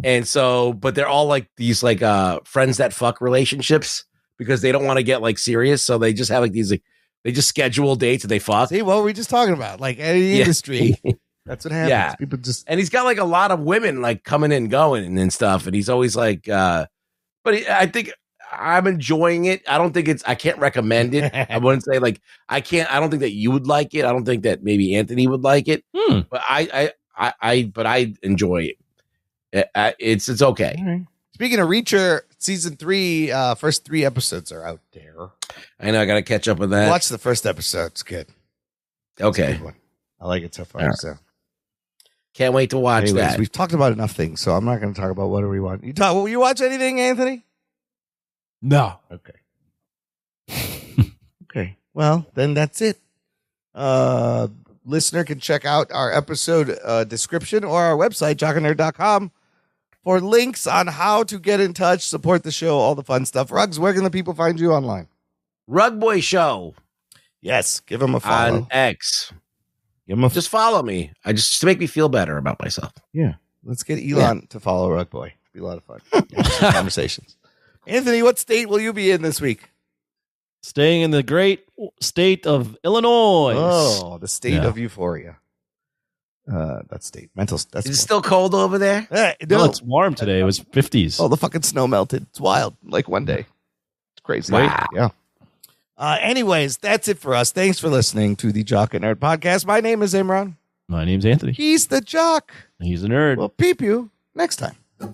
And so, but they're all like these like friends that fuck relationships because they don't want to get like serious. So they just have like these, like, they just schedule dates and they fuck. See, what were we just talking about? Like any industry, that's what happens. Yeah. People just. And he's got like a lot of women like coming and going and stuff. And he's always like, I think I'm enjoying it. I can't recommend it. I wouldn't say like, I don't think that you would like it. I don't think that maybe Anthony would like it, but I enjoy it. It's okay. All right. Speaking of Reacher, season 3, first 3 episodes are out there. I know I got to catch up with that. Watch the first episode. It's good. Okay. It's a good one. I like it so far. Right. So can't wait to watch anyways, that. we've talked about enough things, so I'm not going to talk about what we want. Will you watch anything, Anthony? No. Okay. Okay. Well, then that's it. Listener can check out our episode description or our website, jockandnerd.com, for links on how to get in touch, support the show, all the fun stuff. Ruggs, where can the people find you online? Rug Boy Show. Yes, give him a follow. On X. Give him a just follow me. Just to make me feel better about myself. Yeah. Let's get Elon to follow Rug Boy. It'll be a lot of fun. Some conversations. Anthony, what state will you be in this week? Staying in the great state of Illinois. Oh, the state of euphoria. That state. That's Is it still cold over there? No, it's warm today. It was 50s. Oh, the fucking snow melted. It's wild. Like one day. It's crazy. Wow. Yeah. Anyways, that's it for us. Thanks for listening to the Jock and Nerd podcast. My name is Imran. My name's Anthony. He's the Jock. He's a nerd. We'll peep you next time. You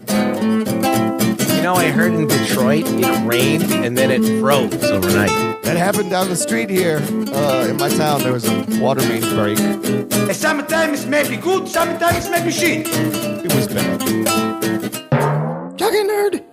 know, I heard in Detroit it rained and then it froze overnight. That happened down the street here in my town. There was a water main break. Sometimes maybe good, sometimes maybe shit. It was bad. Jock and Nerd.